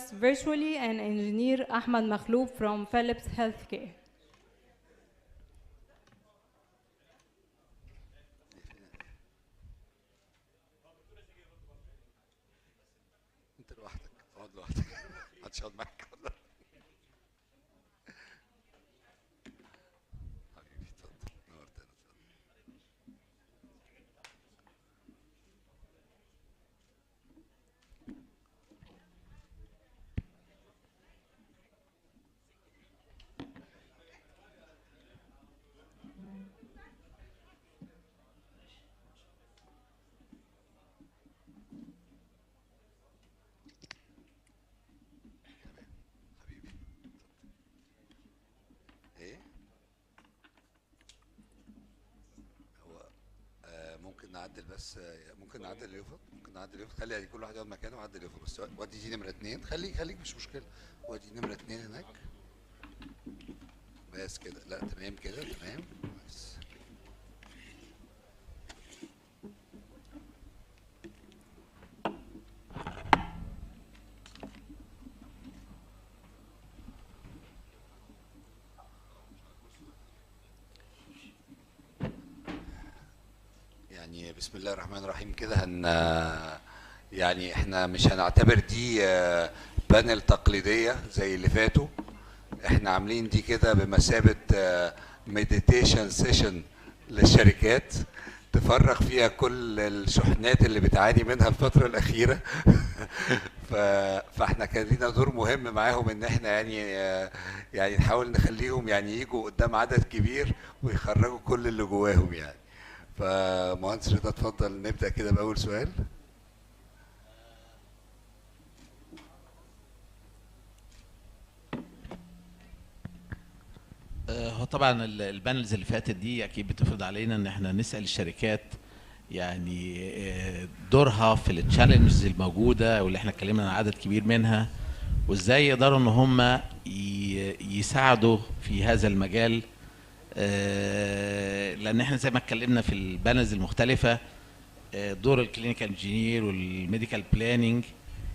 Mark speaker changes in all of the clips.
Speaker 1: us virtually an engineer, Ahmed Makhlouf from Philips Healthcare.
Speaker 2: انت لوحدك، اقعد لوحدك، محدش يقعد معاك. حبيبي اتفضل، نورتنا. حبيبي ايه هو ممكن نعدل بس، ممكن نعدل اليوفط، خلي يعني كل واحد يقعد مكانه وعدل اليوفط بس. ودي دي نمرة 2، خليك مش مشكلة. ودي نمرة 2 هناك بس كده. لا تمام كده، تمام بس. يعني بسم الله الرحمن الرحيم كده يعني احنا مش هنعتبر دي بانل تقليدية زي اللي فاتوا. احنا عاملين دي كده بمثابة مديتيشن سيشن للشركات تفرغ فيها كل الشحنات اللي بتعاني منها الفترة الأخيرة. فاحنا كان لينا دور مهم معاهم ان احنا يعني نحاول نخليهم يعني يجوا قدام عدد كبير ويخرجوا كل اللي جواهم يعني. فمهندس رضا اتفضل نبدأ كده بأول سؤال.
Speaker 3: هو طبعا البانلز اللي فاتت دي اكيد بتفرض علينا ان احنا نسال الشركات يعني دورها في التشالنجز الموجوده واللي احنا اتكلمنا عن عدد كبير منها، وازاي يقدروا ان هم يساعدوا في هذا المجال. لان احنا زي ما اتكلمنا في البانلز المختلفه، دور الكلينيكال انجينير والميديكال بلاننج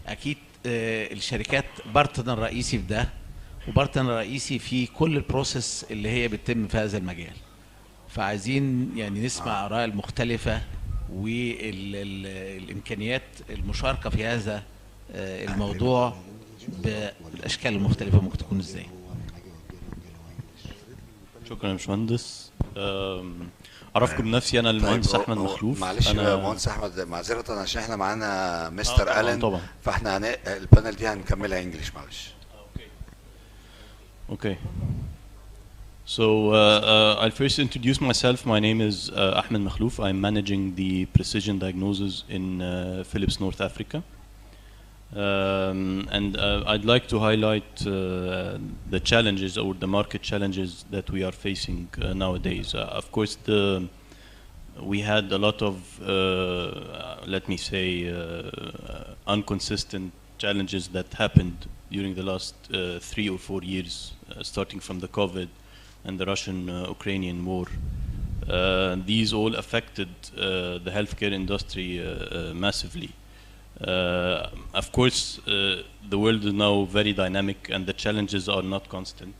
Speaker 3: اكيد الشركات بارتنر رئيسي في ده، وبارتنر رئيسي في كل البروسيس اللي هي بتتم في هذا المجال. فعايزين يعني نسمع آراء المختلفة والإمكانيات المشاركة في هذا الموضوع بالأشكال المختلفة ممكن تكون إزاي.
Speaker 4: شكرا يا باشمهندس. اعرفكم بنفسي، انا المهندس احمد مخلوف.
Speaker 2: معلش
Speaker 4: انا
Speaker 2: مهندس احمد، معذره عشان احنا معانا مستر الين
Speaker 4: طبعا.
Speaker 2: فاحنا البانل دي هنكملها انجلش، معلش.
Speaker 4: Okay. So I'll first introduce myself. My name is Ahmed Makhlouf. I'm managing the precision diagnosis in Philips North Africa. And I'd like to highlight the challenges or the market challenges that we are facing nowadays. Of course, we had a lot of, let me say, inconsistent challenges that happened during the last 3 or 4 years, starting from the COVID and the Russian-Ukrainian war. These all affected the healthcare industry massively. Of course, the world is now very dynamic and the challenges are not constant.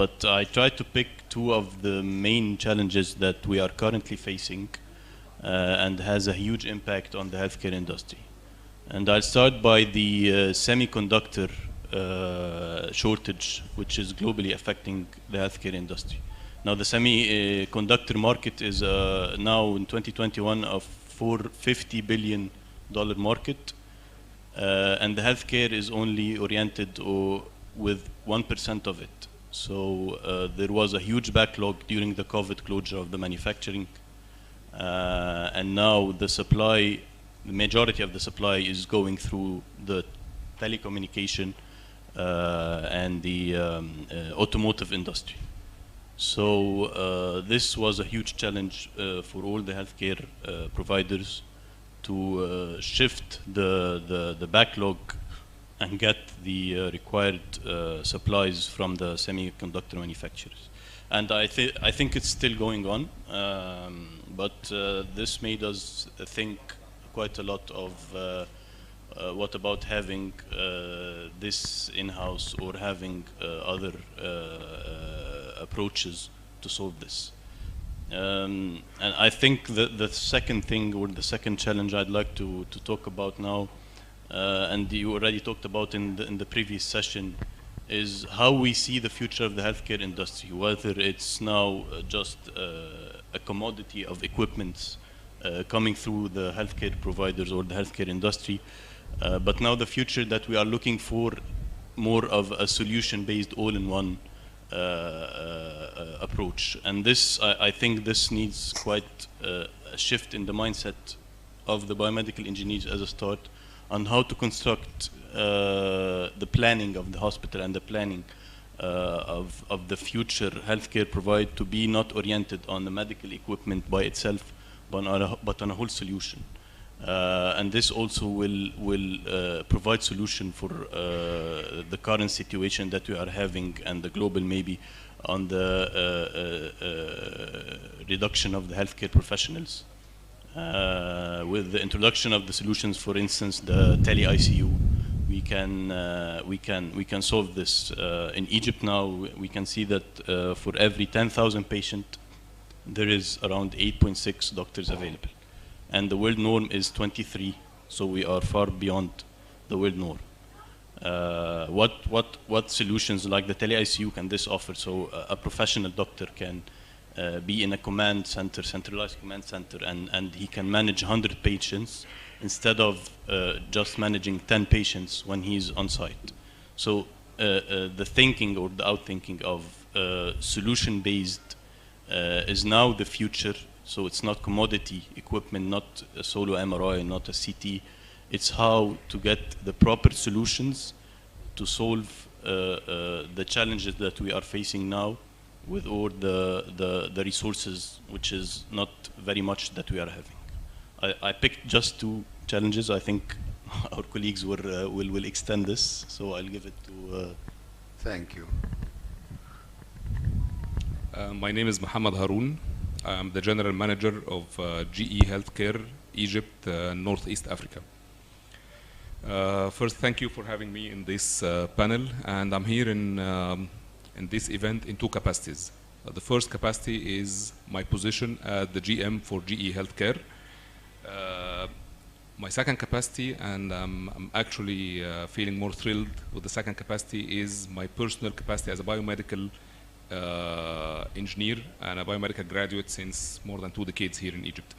Speaker 4: But I try to pick two of the main challenges that we are currently facing and has a huge impact on the healthcare industry. And I'll start by the semiconductor shortage, which is globally affecting the healthcare industry. Now, the semiconductor market is now in 2021 a $450 billion market, and the healthcare is only oriented with 1% of it. So there was a huge backlog during the COVID closure of the manufacturing, and now the majority of the supply is going through the telecommunication and the automotive industry. So this was a huge challenge for all the healthcare providers to shift the backlog and get the required supplies from the semiconductor manufacturers. And I think it's still going on, but this made us think quite a lot of What about having this in-house or having other approaches to solve this? And I think the second thing or the second challenge I'd like to talk about now, and you already talked about in the previous session, is how we see the future of the healthcare industry, whether it's now just a commodity of equipment coming through the healthcare providers or the healthcare industry, but now the future that we are looking for more of a solution-based all-in-one approach. And this, I think this needs quite a shift in the mindset of the biomedical engineers as a start on how to construct the planning of the hospital and the planning of the future healthcare provide to be not oriented on the medical equipment by itself, but on a whole solution. And this also will provide solution for the current situation that we are having and the global maybe on the reduction of the healthcare professionals. With the introduction of the solutions, for instance, the tele-ICU, we can solve this. In Egypt now, we can see that for every 10,000 patients, there is around 8.6 doctors available. And the world norm is 23, so we are far beyond the world norm. What solutions like the tele-ICU can this offer? So a professional doctor can be in a command center, centralized command center, and he can manage 100 patients instead of just managing 10 patients when he's on site. So the thinking or the outthinking of solution-based is now the future. So it's not commodity equipment, not a solo MRI, not a CT. It's how to get the proper solutions to solve the challenges that we are facing now with all the resources, which is not very much that we are having. I picked just two challenges. I think our colleagues will extend this, so I'll give it to...
Speaker 2: Thank you.
Speaker 5: My name is Mohammed Haroun. I'm the General Manager of GE Healthcare Egypt, Northeast Africa. First, thank you for having me in this panel, and I'm here in this event in two capacities. The first capacity is my position as the GM for GE Healthcare. My second capacity, and I'm actually feeling more thrilled with the second capacity, is my personal capacity as a biomedical engineer and a biomedical graduate since more than 2 decades here in Egypt.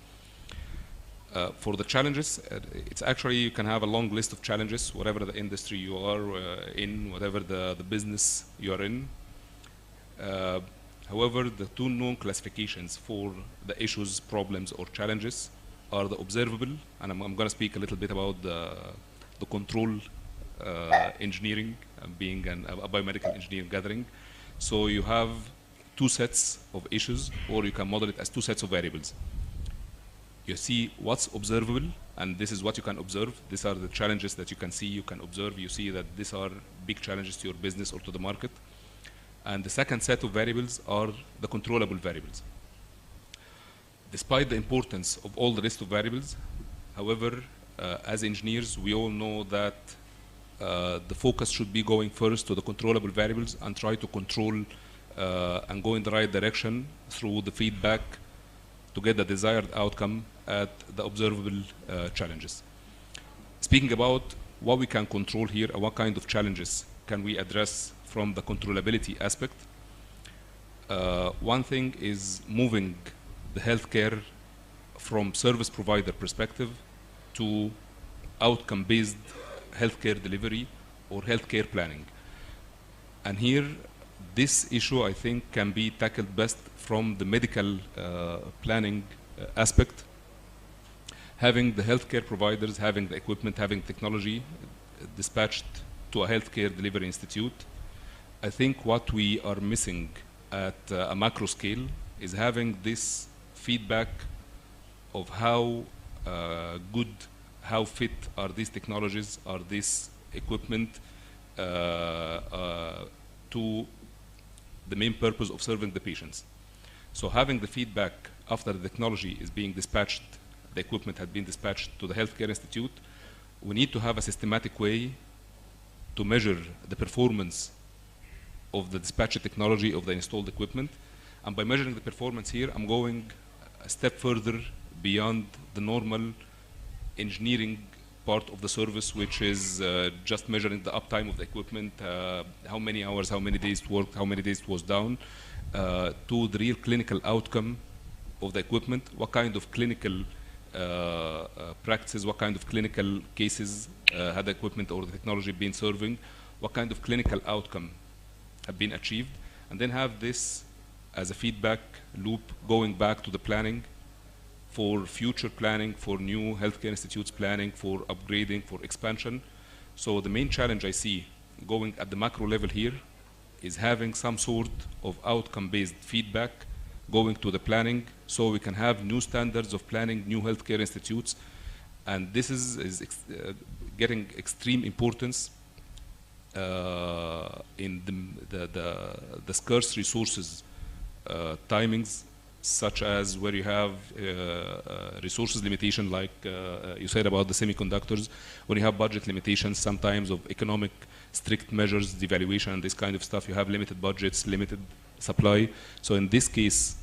Speaker 5: For the challenges, it's actually, you can have a long list of challenges, whatever the industry you are in, whatever the business you are in. However, the two known classifications for the issues, problems, or challenges are the observable, and I'm going to speak a little bit about the control engineering, being a biomedical engineer gathering. So you have two sets of issues, or you can model it as two sets of variables. You see what's observable, and this is what you can observe. These are the challenges that you can see, you can observe. You see that these are big challenges to your business or to the market. And the second set of variables are the controllable variables. Despite the importance of all the list of variables, however, as engineers, we all know that the focus should be going first to the controllable variables and try to control and go in the right direction through the feedback to get the desired outcome at the observable challenges. Speaking about what we can control here and what kind of challenges can we address from the controllability aspect, one thing is moving the healthcare from service provider perspective to outcome-based healthcare delivery or healthcare planning. And here, this issue, I think, can be tackled best from the medical planning aspect. Having the healthcare providers, having the equipment, having technology dispatched to a healthcare delivery institute. I think what we are missing at a macro scale is having this feedback of how good, how fit are these technologies, are this equipment to the main purpose of serving the patients. So having the feedback after the technology is being dispatched, the equipment had been dispatched to the healthcare institute, we need to have a systematic way to measure the performance of the dispatcher technology of the installed equipment. And by measuring the performance here, I'm going a step further beyond the normal engineering part of the service, which is just measuring the uptime of the equipment, how many hours, how many days it worked, how many days it was down, to the real clinical outcome of the equipment, what kind of clinical practices, what kind of clinical cases had the equipment or the technology been serving, what kind of clinical outcome have been achieved, and then have this as a feedback loop going back to the planning for future planning, for new healthcare institutes planning, for upgrading, for expansion. So the main challenge I see going at the macro level here is having some sort of outcome-based feedback going to the planning so we can have new standards of planning new healthcare institutes. And this is getting extreme importance in the scarce resources timings, such as where you have resources limitation, like you said about the semiconductors, when you have budget limitations sometimes of economic strict measures, devaluation, and this kind of stuff, you have limited budgets, limited supply. So in this case,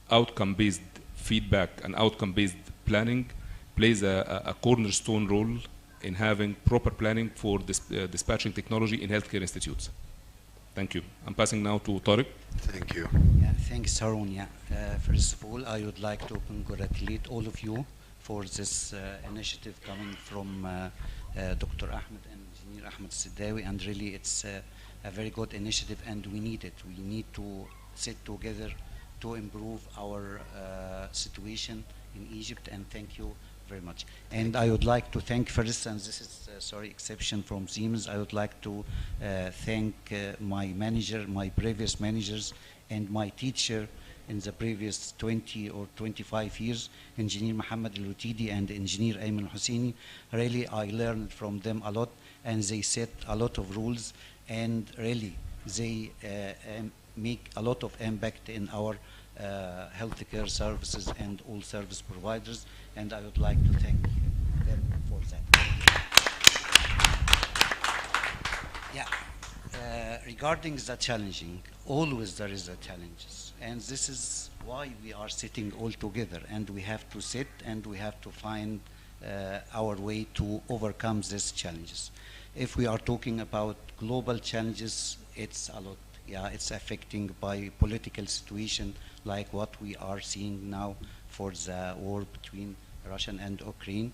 Speaker 5: outcome-based feedback and outcome-based planning plays a cornerstone role in having proper planning for this dispatching technology in healthcare institutes. Thank you. I'm passing now to Tariq.
Speaker 2: Thank you.
Speaker 6: Yeah, thanks, Harun. Yeah. First of all, I would like to congratulate all of you for this initiative coming from Dr. Ahmed and Engineer Ahmed Sidawi, and really it's a very good initiative, and we need it. We need to sit together to improve our situation in Egypt, and thank you very much. And I would like to thank first, and this is sorry, exception from Siemens, I would like to thank my manager, my previous managers, and my teacher in the previous 20 or 25 years, Engineer Mohammed Al-Utidi and Engineer Ayman Husseini. Really, I learned from them a lot, and they set a lot of rules, and really, they make a lot of impact in our healthcare services and all service providers, and I would like to thank them for that. Yeah, regarding the challenging, always there is a challenges, and this is why we are sitting all together, and we have to sit and we have to find our way to overcome these challenges. If we are talking about global challenges, it's a lot. Yeah, it's affecting by political situation like what we are seeing now for the war between Russia and Ukraine,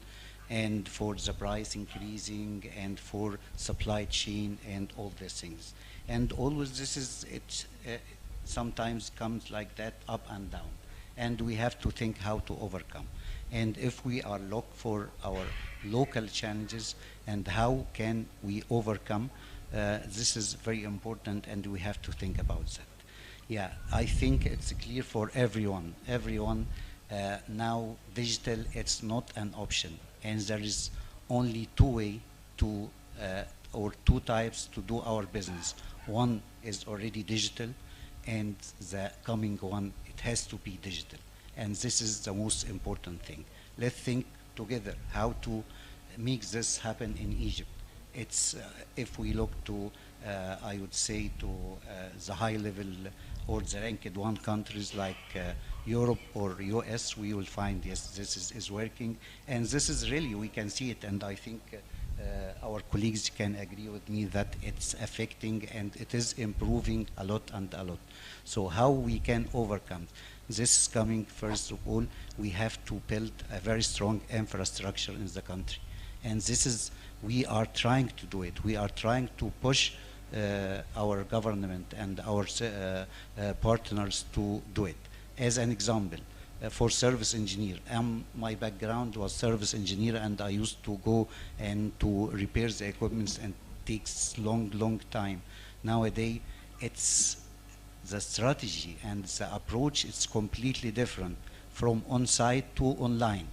Speaker 6: and for the price increasing, and for supply chain, and all these things. And always this is, it sometimes comes like that, up and down. And we have to think how to overcome. And if we are look for our local challenges and how can we overcome, this is very important, and we have to think about that. Yeah, I think it's clear for everyone. Everyone now digital, it's not an option, and there is only two way to or two types to do our business. One is already digital, and the coming one, it has to be digital, and this is the most important thing. Let's think together how to make this happen in Egypt. It's if we look to I would say to the high level or the ranked one countries like Europe or US, we will find yes, this is working, and this is really, we can see it, and I think our colleagues can agree with me that it's affecting and it is improving a lot and a lot. So how we can overcome this is coming, first of all, we have to build a very strong infrastructure in the country, and this is, we are trying to do it. We are trying to push our government and our partners to do it. As an example, for service engineer, my background was service engineer, and I used to go and to repair the equipment, and takes long time. Nowadays, it's the strategy and the approach is completely different from on-site to online.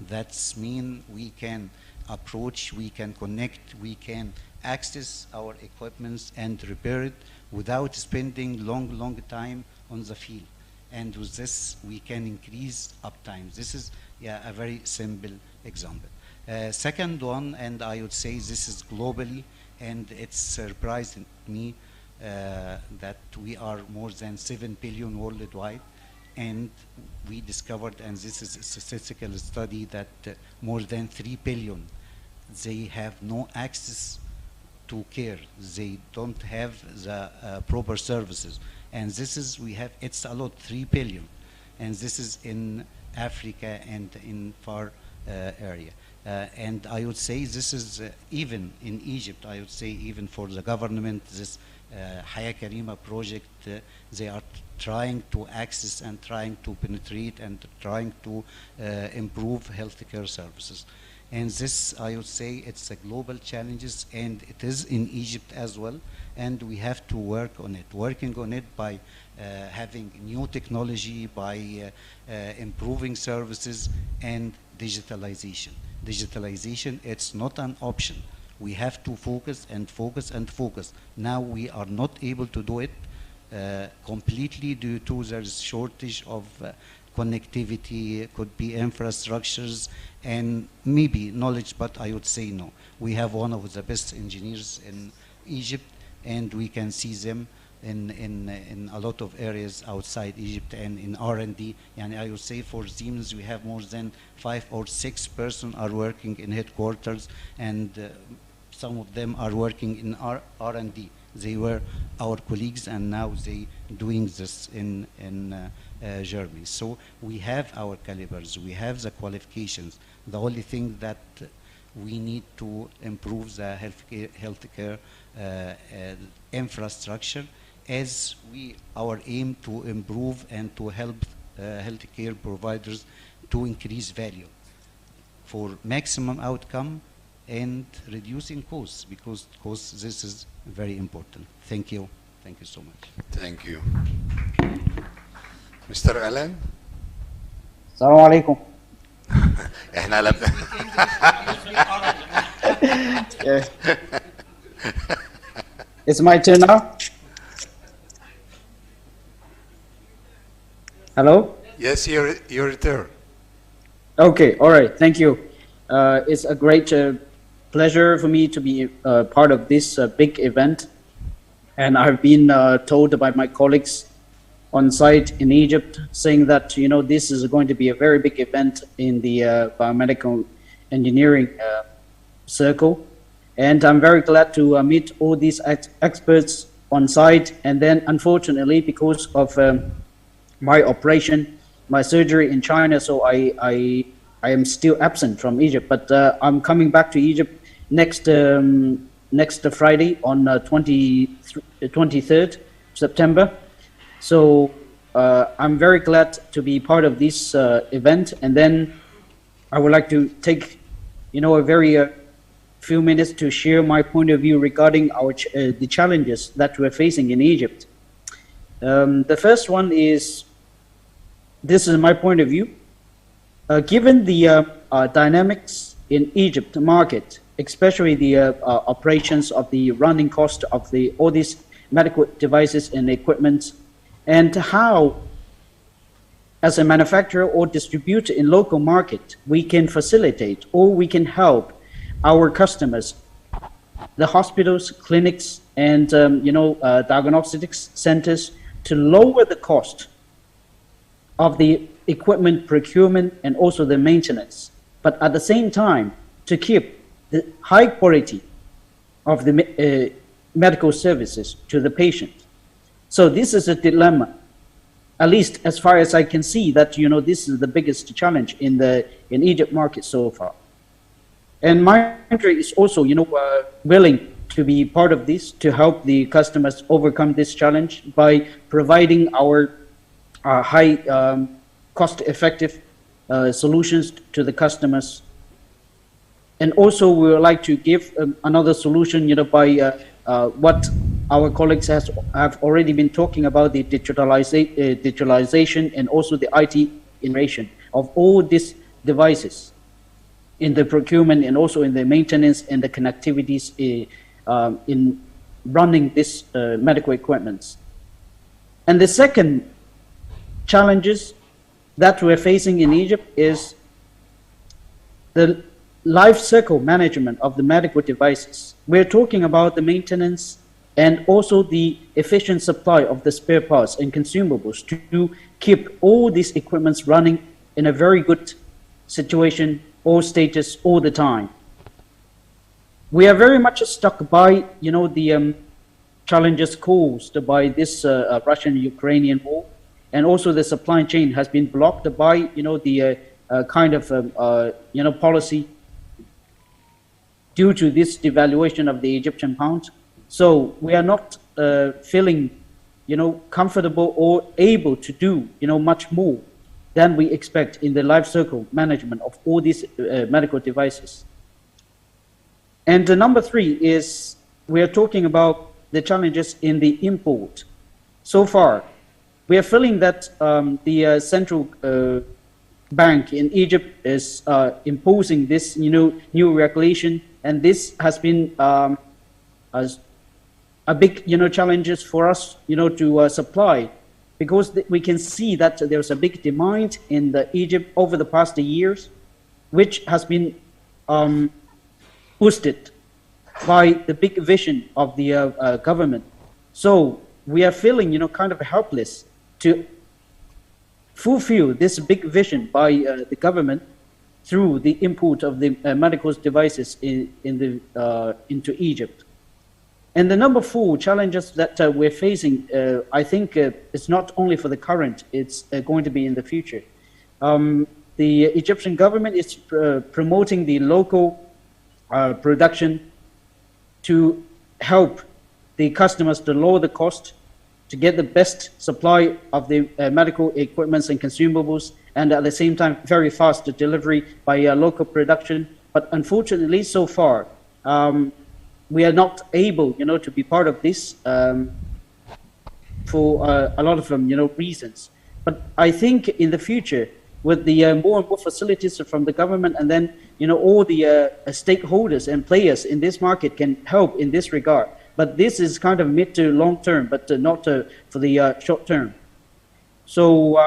Speaker 6: That's mean we can approach, we can connect, we can access our equipment and repair it without spending long time on the field. And with this, we can increase uptime. This is a very simple example. Second one, and I would say this is globally, and it's surprised me that we are more than 7 billion worldwide, and we discovered, and this is a statistical study, that more than 3 billion, they have no access to care. They don't have the proper services. And this is, it's a lot, 3 billion. And this is in Africa and in far area. And I would say this is even in Egypt, I would say even for the government, this Haya Karima project, they are trying to access and trying to penetrate and trying to improve healthcare services. And this, I would say, it's a global challenges, and it is in Egypt as well, and we have to work on it. Working on it by having new technology, by improving services, and digitalization. Digitalization, it's not an option. We have to focus and focus and focus. Now we are not able to do it completely due to there's shortage of connectivity, could be infrastructures, and maybe knowledge, but I would say no. We have one of the best engineers in Egypt, and we can see them in a lot of areas outside Egypt and in R&D. And I would say for Siemens, we have more than 5 or 6 persons are working in headquarters, and some of them are working in R&D. They were our colleagues, and now they doing this in Germany. So we have our calibers, we have the qualifications. The only thing that we need to improve the healthcare infrastructure, as our aim to improve and to help healthcare providers to increase value for maximum outcome and reducing costs, because this is very important. Thank you. Thank you so much.
Speaker 2: Thank you. Mr. Alan?
Speaker 7: السلام عليكم.
Speaker 2: احنا لم
Speaker 7: It's my turn now. Hello?
Speaker 2: Yes, your turn.
Speaker 7: Okay, all right, thank you. It's a great pleasure for me to be part of this big event. And I've been told by my colleagues on site in Egypt saying that, you know, this is going to be a very big event in the biomedical engineering circle. And I'm very glad to meet all these experts on site. And then unfortunately, because of my operation, my surgery in China, so I am still absent from Egypt, but I'm coming back to Egypt next Friday on 23rd September. So I'm very glad to be part of this event. And then I would like to take, you know, a very few minutes to share my point of view regarding our the challenges that we're facing in Egypt. The first one is, this is my point of view. Given the dynamics in Egypt market, especially the operations of the running cost of all these medical devices and equipment, and how, as a manufacturer or distributor in local market, we can facilitate or we can help our customers, the hospitals, clinics, and diagnostics centers, to lower the cost of the equipment procurement and also the maintenance, but at the same time to keep the high quality of the medical services to the patient. So this is a dilemma, at least as far as I can see, that, you know, this is the biggest challenge in Egypt market so far. And my country is also, you know, willing to be part of this, to help the customers overcome this challenge by providing our high cost-effective solutions to the customers. And also we would like to give another solution, you know, by what our colleagues have already been talking about, the digitalization and also the IT integration of all these devices in the procurement and also in the maintenance and the connectivities in running this medical equipment. And the second challenges that we're facing in Egypt is the life cycle management of the medical devices. We're talking about the maintenance and also the efficient supply of the spare parts and consumables to keep all these equipments running in a very good situation or status all the time. We are very much stuck by, the challenges caused by this Russian-Ukrainian war, and also the supply chain has been blocked by, the kind of, policy due to this devaluation of the Egyptian pound. So we are not feeling, comfortable or able to do, much more than we expect in the life cycle management of all these medical devices. And the number 3 is we are talking about the challenges in the import. So far, we are feeling that the central bank in Egypt is imposing this, new regulation, and this has been a big, challenges for us, to supply, because we can see that there's a big demand in Egypt over the past years, which has been boosted by the big vision of the government. So we are feeling, kind of helpless to fulfill this big vision by the government through the import of the medical devices into Egypt. And the number 4 challenges that we're facing, I think it's not only for the current, it's going to be in the future. The Egyptian government is promoting the local production to help the customers to lower the cost, to get the best supply of the medical equipments and consumables, and at the same time, very fast delivery by local production. But unfortunately, so far, we are not able, to be part of this for a lot of reasons. But I think in the future, with the more and more facilities from the government, and then all the stakeholders and players in this market can help in this regard. But this is kind of mid to long term, but not for the short term. So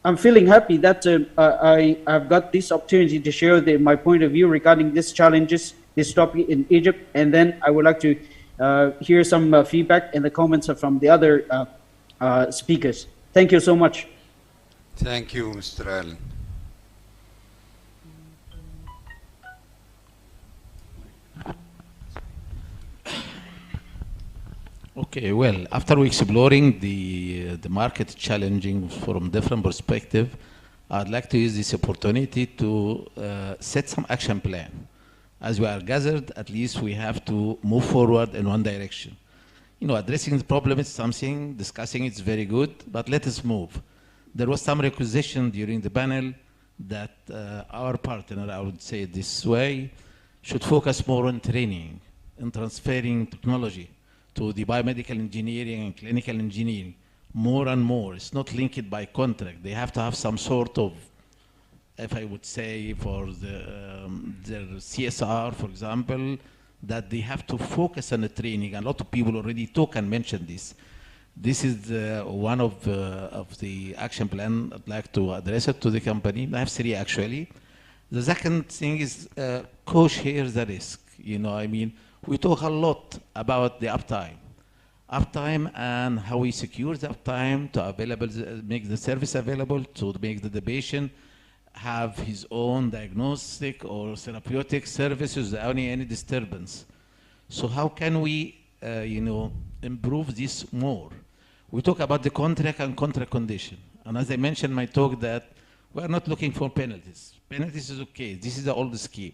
Speaker 7: I'm feeling happy that I have got this opportunity to share my point of view regarding these challenges, this topic in Egypt, and then I would like to hear some feedback and the comments from the other speakers. Thank you so much.
Speaker 2: Thank you, Mr. Allen.
Speaker 3: Okay, well, after we exploring the market challenging from different perspective, I'd like to use this opportunity to set some action plan. As we are gathered, at least we have to move forward in one direction. Addressing the problem is something, discussing it's very good, but let us move. There was some requisition during the panel that our partner, I would say it this way, should focus more on training and transferring technology to the biomedical engineering and clinical engineering more and more. It's not linked by contract. They have to have some sort of, if I would say, for their CSR, for example, that they have to focus on the training. A lot of people already talk and mention this. This is one of the action plan I'd like to address it to the company. I have 3 actually. The second thing is co-share the risk. We talk a lot about the uptime and how we secure the uptime to make the service available, to make the patient have his own diagnostic or therapeutic services without any disturbance. So how can we, improve this more? We talk about the contract and contract condition. And as I mentioned in my talk that we are not looking for penalties. Penalties is okay. This is the old scheme.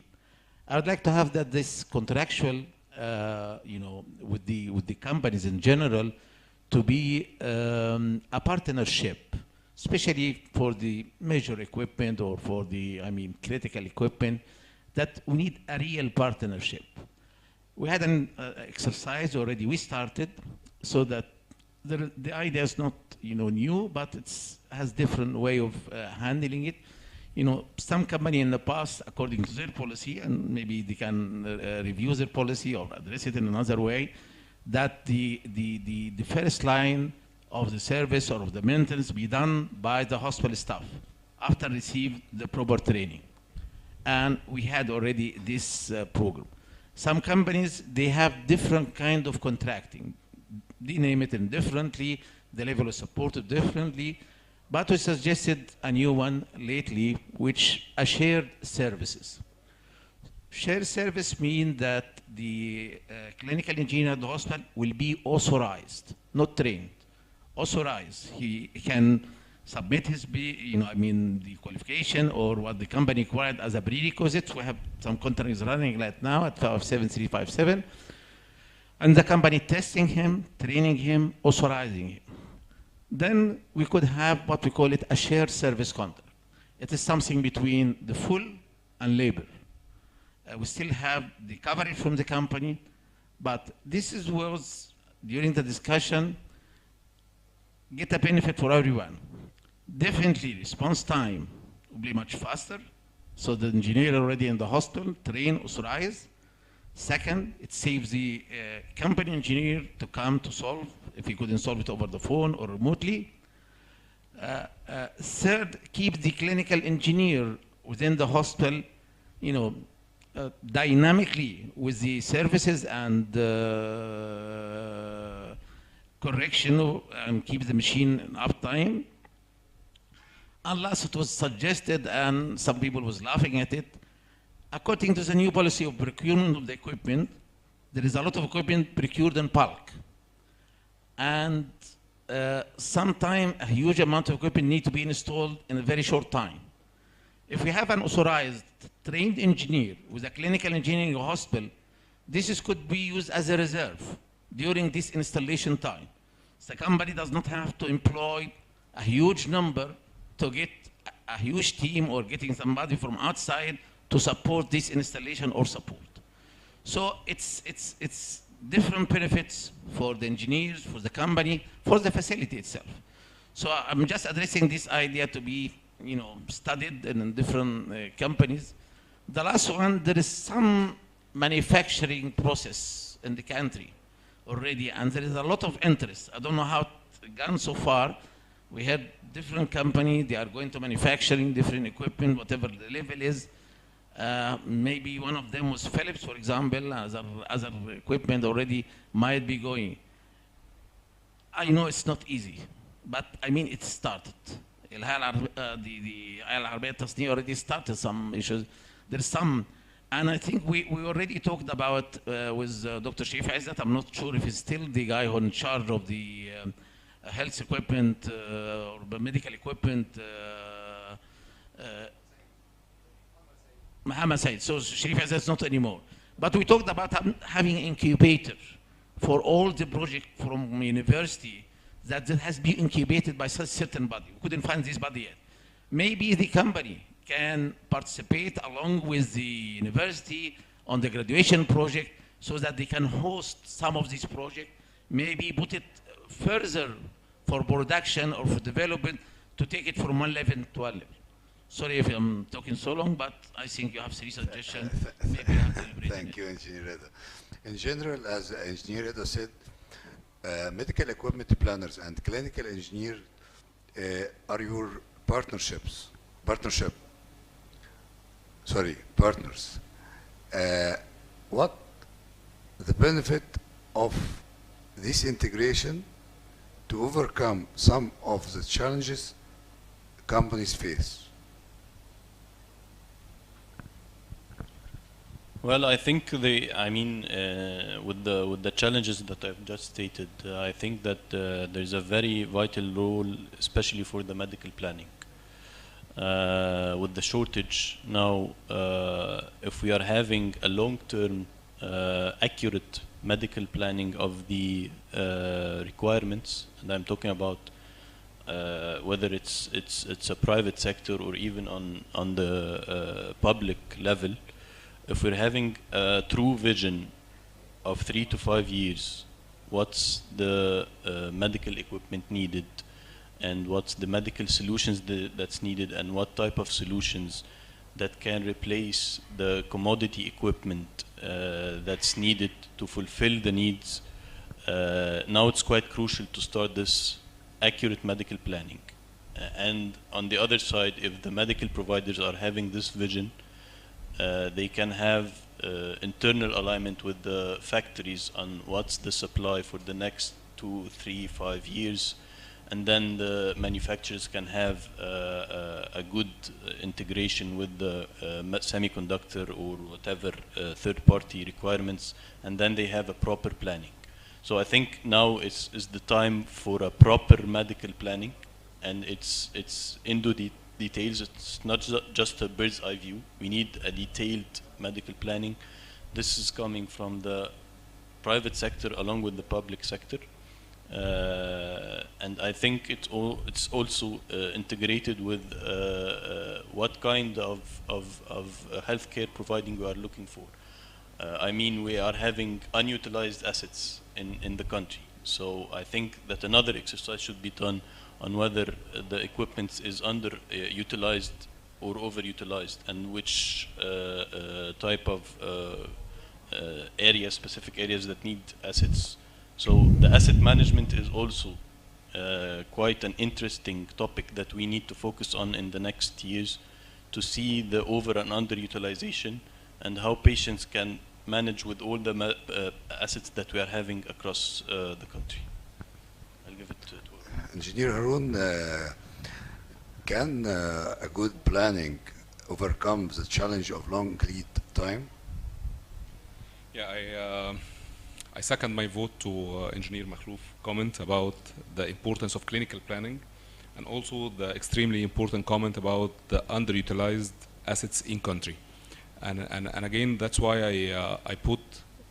Speaker 3: I would like to have that this contractual, with the companies in general, to be a partnership, especially for the major equipment or for the, critical equipment, that we need a real partnership. We had an exercise already we started, so that the idea is not, new, but it has different way of handling it. Some company in the past, according to their policy, and maybe they can review their policy or address it in another way, that the first line of the service or of the maintenance be done by the hospital staff after receive the proper training. and we had already this program. Some companies, they have different kind of contracting. They name it indifferently, the level of support differently, but we suggested a new one lately, which are shared services. Shared service means that the clinical engineer at the hospital will be authorized, not trained, authorized. He can submit his, the qualification or what the company required as a prerequisite. We have some contracts running right now at 7357. And the company testing him, training him, authorizing him. Then we could have what we call it a shared service contract. It is something between the full and labor. We still have the coverage from the company, but this was, during the discussion, get a benefit for everyone. Definitely response time will be much faster, so the engineer already in the hospital, trained, authorized. Second, it saves the company engineer to come to solve, if he couldn't solve it over the phone or remotely. Third, keep the clinical engineer within the hospital, dynamically with the services and correction and keep the machine in uptime. Unless it was suggested, and some people was laughing at it, according to the new policy of procurement of the equipment, there is a lot of equipment procured in bulk. And sometimes a huge amount of equipment need to be installed in a very short time. If we have an authorized, trained engineer with a clinical engineering hospital, this could be used as a reserve during this installation time. The company does not have to employ a huge number to get a huge team or getting somebody from outside to support this installation or support. So it's different benefits for the engineers, for the company, for the facility itself. So I'm just addressing this idea to be studied in different companies. The last one, there is some manufacturing process in the country already, and there is a lot of interest. I don't know how it's gone so far. We had different companies, they are going to manufacturing different equipment, whatever the level is. Maybe one of them was Philips, for example, other equipment already might be going. I know it's not easy, but I mean, it started. The Al-Arabiya Tasniya already started some issues. There's some, and I think we already talked about with Dr. Sharif Izzat. I'm not sure if he's still the guy who's in charge of the health equipment or medical equipment. Muhammad Said. So Sharif Izzat is not anymore. But we talked about having an incubator for all the project from university that has been incubated by such certain body. We couldn't find this body yet. Maybe the company can participate along with the university on the graduation project so that they can host some of these projects, maybe put it further for production or for development to take it from one level to one level. Sorry if I'm talking so long, but I think you have three suggestions. Maybe you have to elaborate.
Speaker 2: Thank you, Engineer Reda. In general, as Engineer Reda said, medical equipment planners and clinical engineer are your partners. What the benefit of this integration to overcome some of the challenges companies face?
Speaker 4: Well, I think with the challenges that I've just stated, I think that there's a very vital role, especially for the medical planning. With the shortage now, if we are having a long-term, accurate medical planning of the requirements, and I'm talking about whether it's a private sector or even on the public level. If we're having a true vision of 3 to 5 years, what's the medical equipment needed, and what's the medical solutions that's needed, and what type of solutions that can replace the commodity equipment that's needed to fulfill the needs, now it's quite crucial to start this accurate medical planning. And on the other side, if the medical providers are having this vision, they can have internal alignment with the factories on what's the supply for the next 2, 3, 5 years, and then the manufacturers can have a good integration with the semiconductor or whatever third-party requirements, and then they have a proper planning. So I think now is the time for a proper medical planning, and it's into the details. It's not just a bird's eye view. We need a detailed medical planning. This is coming from the private sector along with the public sector. And I think it's also integrated with what kind of healthcare providing we are looking for. I mean, we are having unutilized assets in the country. So I think that another exercise should be done on whether the equipment is underutilized or overutilized, and which type of specific areas that need assets. So the asset management is also quite an interesting topic that we need to focus on in the next years, to see the over and underutilization and how patients can manage with all the assets that we are having across the country. I'll give it to
Speaker 2: Engineer Haroon, can a good planning overcome the challenge of long lead time?
Speaker 5: Yeah, I second my vote to Engineer Makhlouf's comment about the importance of clinical planning, and also the extremely important comment about the underutilized assets in country. And again, that's why I put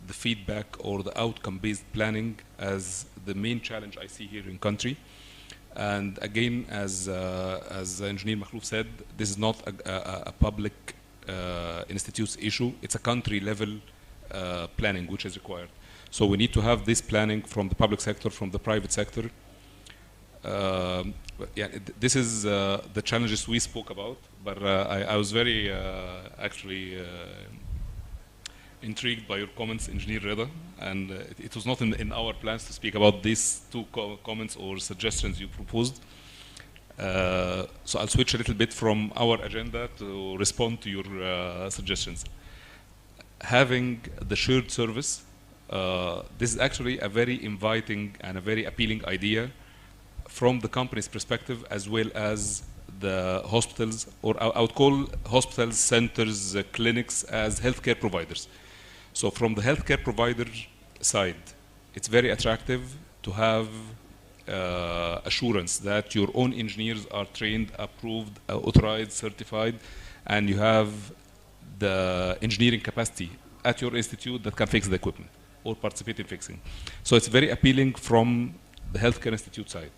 Speaker 5: the feedback or the outcome-based planning as the main challenge I see here in country. And again, as Engineer Makhlouf said, this is not a public institute's issue. It's a country-level planning which is required. So we need to have this planning from the public sector, from the private sector. Yeah, this is the challenges we spoke about, but I was very actually intrigued by your comments, Engineer Reda, and it was not in our plans to speak about these two comments or suggestions you proposed. So I'll switch a little bit from our agenda to respond to your suggestions. Having the shared service, this is actually a very inviting and a very appealing idea from the company's perspective, as well as the hospitals, or I would call hospitals, centers, clinics as healthcare providers. So from the healthcare provider side, it's very attractive to have assurance that your own engineers are trained, approved, authorized, certified, and you have the engineering capacity at your institute that can fix the equipment or participate in fixing. So it's very appealing from the healthcare institute side.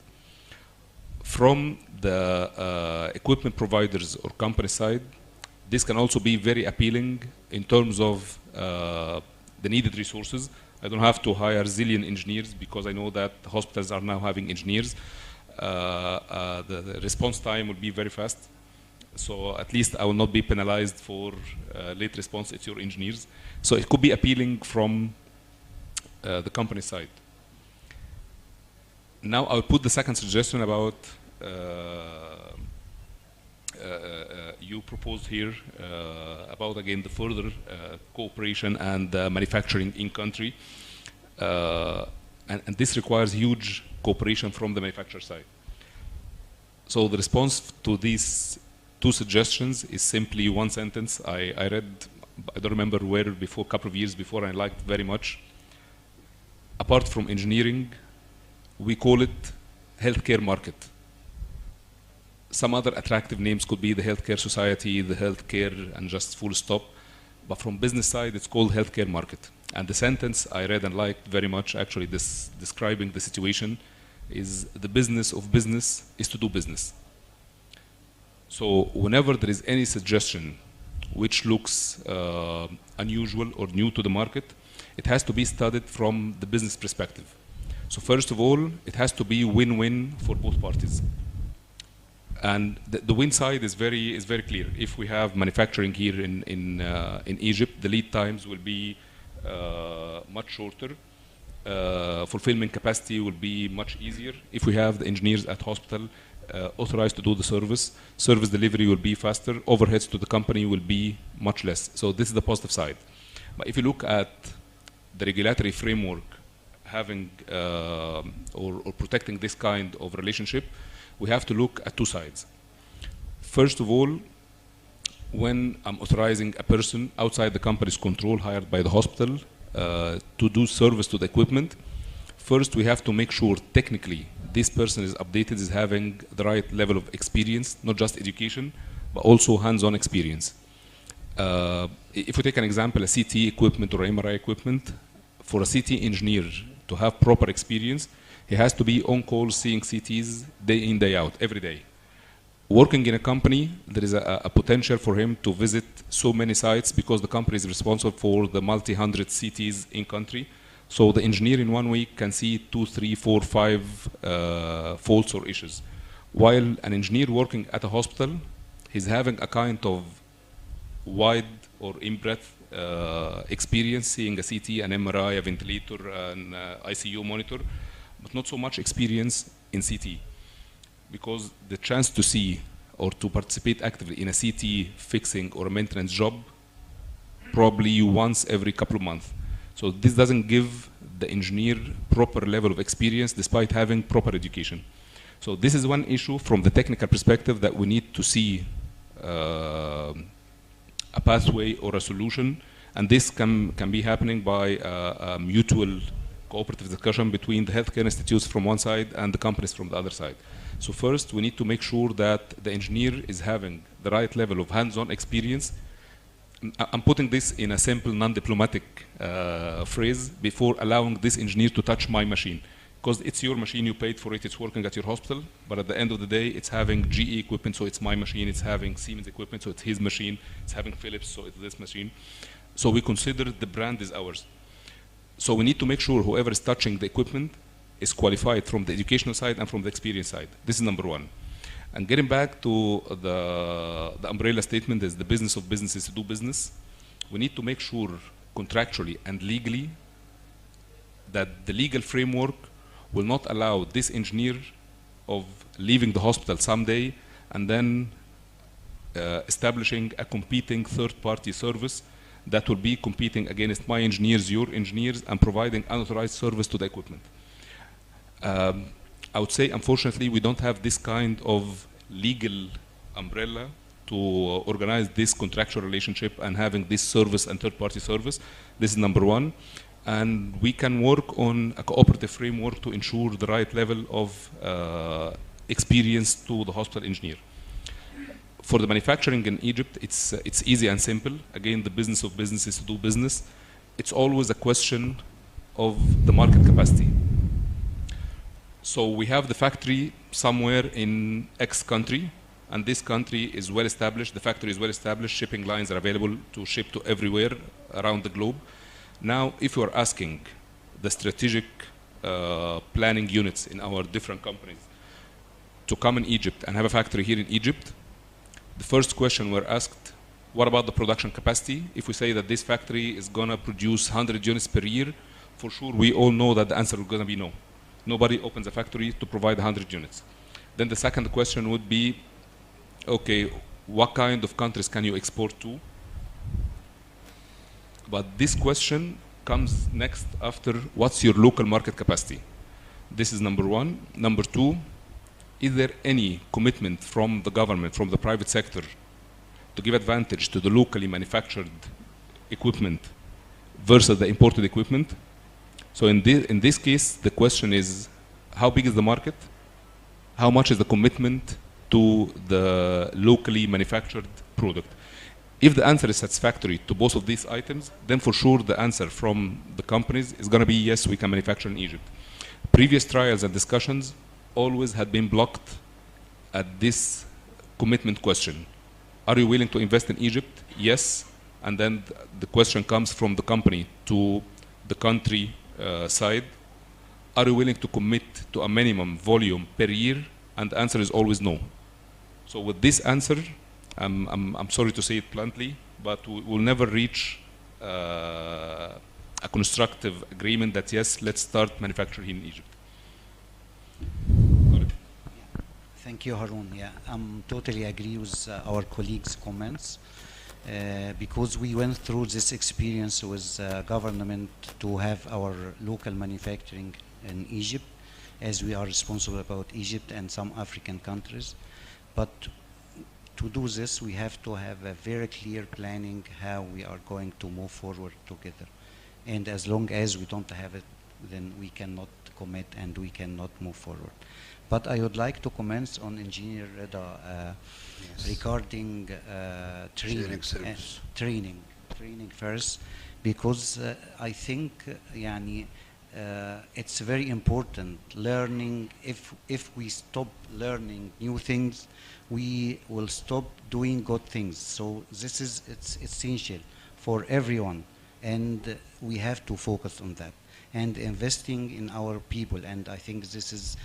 Speaker 5: From the equipment providers or company side, this can also be very appealing in terms of the needed resources. I don't have to hire zillion engineers because I know that hospitals are now having engineers. The response time will be very fast. So at least I will not be penalized for late response. It's your engineers. So it could be appealing from the company side. Now I'll put the second suggestion about you proposed here about, again, the further cooperation and manufacturing in country. And this requires huge cooperation from the manufacturer side. So the response to these two suggestions is simply one sentence. I read, I don't remember where before, a couple of years before, and I liked very much. Apart from engineering, we call it healthcare market. Some other attractive names could be the healthcare society, the healthcare, and just full stop. But from business side, it's called healthcare market. And the sentence I read and liked very much, actually, this describing the situation, is the business of business is to do business. So whenever there is any suggestion which looks unusual or new to the market, it has to be studied from the business perspective. So first of all, it has to be win-win for both parties. And the win side is very clear. If we have manufacturing here in Egypt, the lead times will be much shorter. Fulfillment capacity will be much easier. If we have the engineers at hospital, authorized to do the service. Service delivery will be faster. Overheads to the company will be much less. So this is the positive side. But if you look at the regulatory framework having or protecting this kind of relationship, we have to look at two sides. First of all, when I'm authorizing a person outside the company's control hired by the hospital to do service to the equipment, first we have to make sure technically this person is updated, is having the right level of experience, not just education, but also hands-on experience. If we take an example, a CT equipment or MRI equipment, for a CT engineer to have proper experience, he has to be on call seeing CTs day in, day out, every day. Working in a company, there is a potential for him to visit so many sites because the company is responsible for the multi-hundred CTs in country. So the engineer in 1 week can see 2, 3, 4, 5 faults or issues. While an engineer working at a hospital, he's having a kind of wide or in-breadth experience seeing a CT, an MRI, a ventilator, an ICU monitor, but not so much experience in CT. Because the chance to see or to participate actively in a CT fixing or a maintenance job, probably once every couple of months. So this doesn't give the engineer proper level of experience despite having proper education. So this is one issue from the technical perspective that we need to see a pathway or a solution, and this can be happening by a mutual cooperative discussion between the healthcare institutes from one side and the companies from the other side. So first, we need to make sure that the engineer is having the right level of hands-on experience. I'm putting this in a simple, non-diplomatic phrase before allowing this engineer to touch my machine. Because it's your machine, you paid for it, it's working at your hospital, but at the end of the day, it's having GE equipment, so it's my machine, it's having Siemens equipment, so it's his machine, it's having Philips, so it's this machine. So we consider the brand is ours. So we need to make sure whoever is touching the equipment is qualified from the educational side and from the experience side. This is number one. And getting back to the umbrella statement is the business of businesses to do business. We need to make sure contractually and legally that the legal framework will not allow this engineer of leaving the hospital someday and then establishing a competing third-party service that will be competing against my engineers, your engineers, and providing unauthorized service to the equipment. I would say, unfortunately, we don't have this kind of legal umbrella to organize this contractual relationship and having this service and third-party service. This is number one. And we can work on a cooperative framework to ensure the right level of experience to the hospital engineer. For the manufacturing in Egypt, it's easy and simple. Again, the business of businesses to do business. It's always a question of the market capacity. So we have the factory somewhere in X country, and this country is well established, the factory is well established, shipping lines are available to ship to everywhere around the globe. Now, if you are asking the strategic planning units in our different companies to come in Egypt and have a factory here in Egypt, the first question we're asked, what about the production capacity? If we say that this factory is gonna produce 100 units per year, for sure we all know that the answer is gonna be no. Nobody opens a factory to provide 100 units. Then the second question would be, okay, what kind of countries can you export to? But this question comes next after what's your local market capacity? This is number one. Number two, is there any commitment from the government, from the private sector, to give advantage to the locally manufactured equipment versus the imported equipment? So in this case, the question is, how big is the market? How much is the commitment to the locally manufactured product? If the answer is satisfactory to both of these items, then for sure the answer from the companies is going to be yes, we can manufacture in Egypt. Previous trials and discussions always had been blocked at this commitment question. Are you willing to invest in Egypt? Yes. And then the question comes from the company to the country side. Are you willing to commit to a minimum volume per year? And the answer is always no. So with this answer, I'm sorry to say it bluntly, but we will never reach a constructive agreement that yes, let's start manufacturing in Egypt.
Speaker 6: Thank you, Harun. Yeah, I'm totally agree with our colleagues' comments because we went through this experience with government to have our local manufacturing in Egypt, as we are responsible about Egypt and some African countries. But to do this, we have to have a very clear planning how we are going to move forward together. And as long as we don't have it, then we cannot commit and we cannot move forward. But I would like to comment on Engineer Reda regarding training, training first, because I think it's very important learning. If we stop learning new things, we will stop doing good things. So it's essential for everyone, and we have to focus on that and investing in our people. And I think this is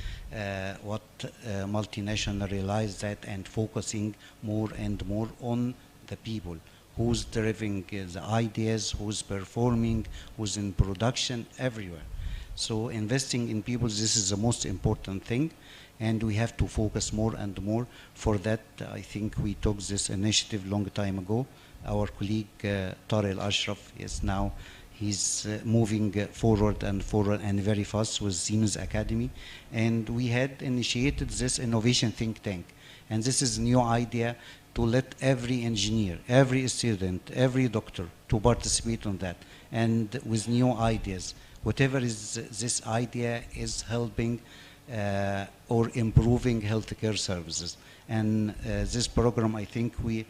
Speaker 6: what multinational realize that, and focusing more and more on the people, who's driving the ideas, who's performing, who's in production, everywhere. So investing in people, this is the most important thing, and we have to focus more and more. For that, I think we took this initiative long time ago. Our colleague Tarek Ashraf is now, he's moving forward and very fast with Siemens Academy. And we had initiated this innovation think tank. And this is a new idea to let every engineer, every student, every doctor to participate on that. And with new ideas, whatever is this idea is helping or improving healthcare services. And this program, I think we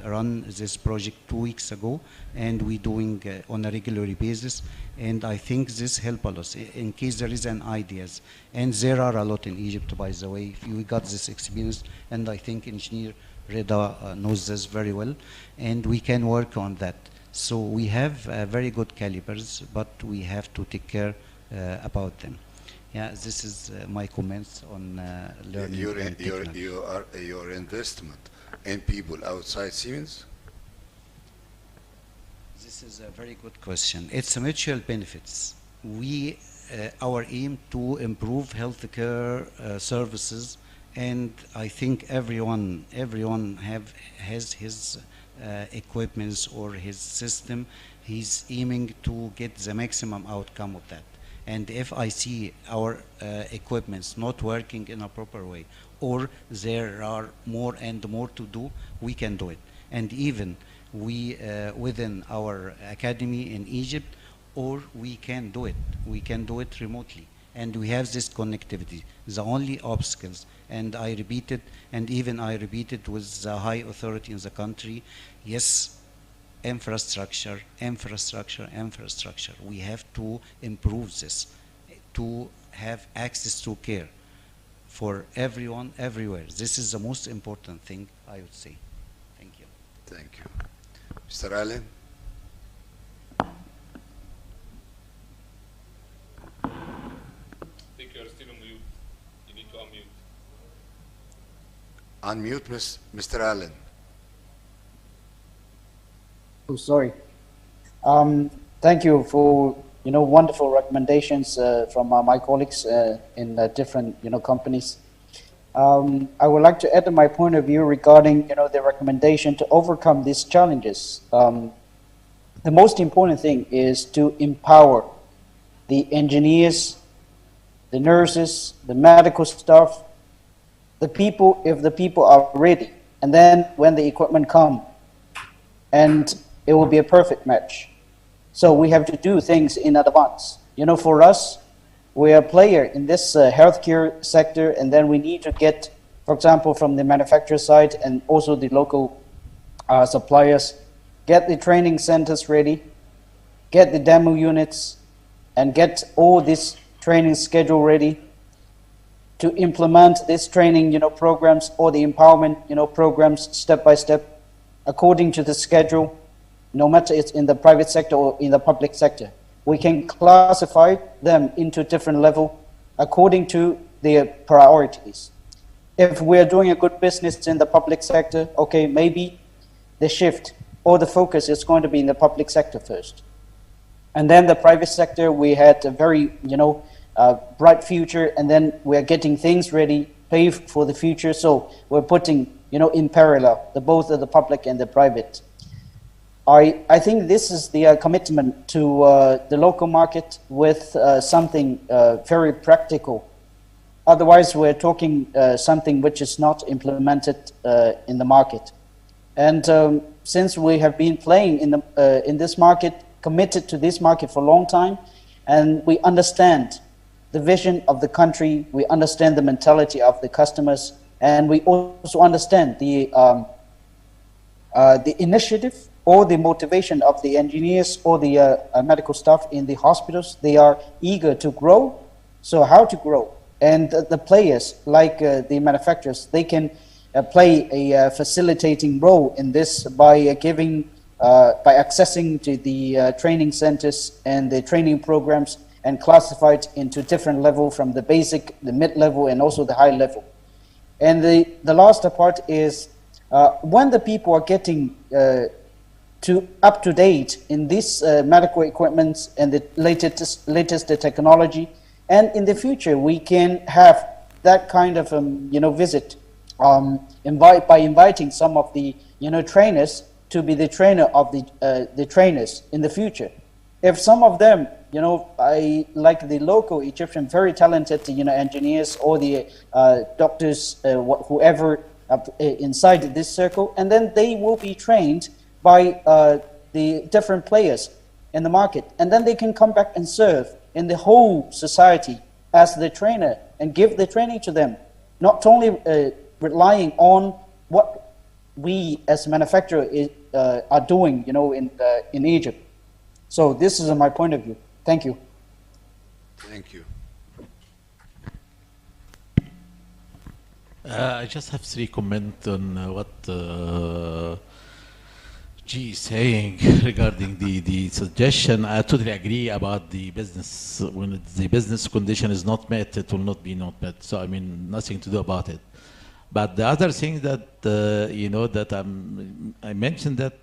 Speaker 6: run this project 2 weeks ago, and we doing on a regular basis. And I think this help a lot in case there is an ideas. And there are a lot in Egypt, by the way. We got this experience, and I think Engineer Reda knows this very well, and we can work on that. So we have very good calibers, but we have to take care about them. Yeah, this is my comments on learning.
Speaker 2: Your investment in people outside Siemens?
Speaker 6: This is a very good question. It's a mutual benefits. We, our aim to improve healthcare services, and I think everyone has his equipments or his system. He's aiming to get the maximum outcome of that. And if I see our equipments not working in a proper way, or there are more and more to do, we can do it. And even we, within our academy in Egypt, or we can do it. We can do it remotely. And we have this connectivity. The only obstacles, and I repeat it, and even I repeat it with the high authority in the country, yes, infrastructure. We have to improve this, to have access to care for everyone, everywhere. This is the most important thing, I would say. Thank you.
Speaker 2: Thank you. Mr. Allen?
Speaker 5: I think you're still on mute. You need to unmute.
Speaker 2: Unmute, Mr. Allen.
Speaker 7: Oh, sorry. Thank you for wonderful recommendations from my colleagues in different companies. I would like to add my point of view regarding the recommendation to overcome these challenges. The most important thing is to empower the engineers, the nurses, the medical staff, the people, if the people are ready, and then when the equipment come, and it will be a perfect match. So we have to do things in advance. For us, we are a player in this healthcare sector, and then we need to get, for example, from the manufacturer side and also the local suppliers, get the training centers ready, get the demo units, and get all this training schedule ready to implement this training programs or the empowerment programs step by step according to the schedule, no matter it's in the private sector or in the public sector. We can classify them into different level according to their priorities. If we're doing a good business in the public sector, okay, maybe the shift or the focus is going to be in the public sector first. And then the private sector, we had a very, bright future, and then we're getting things ready pave for the future. So we're putting, in parallel, both of the public and the private. I think this is the commitment to the local market with something very practical. Otherwise, we're talking something which is not implemented in the market. And since we have been playing in this market, committed to this market for a long time, and we understand the vision of the country, we understand the mentality of the customers, and we also understand the initiative or the motivation of the engineers or the medical staff in the hospitals. They are eager to grow. So how to grow? And the players, like the manufacturers, they can play a facilitating role in this by giving, by accessing to the training centers and the training programs, and classified into different level, from the basic, the mid-level, and also the high level. And the last part is when the people are getting up to date in this medical equipment and the latest technology, and in the future we can have that kind of visit, by inviting some of the trainers to be the trainer of the trainers in the future. If some of them, I like the local Egyptian, very talented, engineers or the doctors, whoever inside this circle, and then they will be trained by the different players in the market, and then they can come back and serve in the whole society as the trainer and give the training to them, not only relying on what we as manufacturers are doing, in Egypt. So this is my point of view. Thank you.
Speaker 2: Thank you.
Speaker 3: I just have 3 comments on what G is saying regarding the suggestion. I totally agree about the business. When the business condition is not met, it will not be not met. So I mean, nothing to do about it. But the other thing that that I mentioned that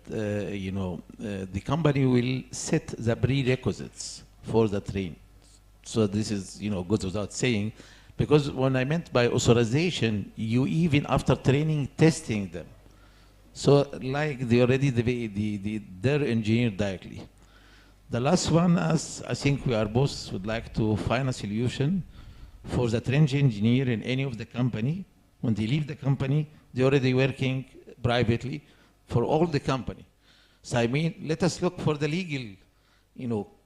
Speaker 3: the company will set the prerequisites for the train. So this is goes without saying, because when I meant by authorization, you even after training testing them. So like they already their engineer directly. The last one, as I think we are both would like to find a solution for the trained engineer in any of the company. When they leave the company, they're already working privately for all the company. So I mean, let us look for the legal,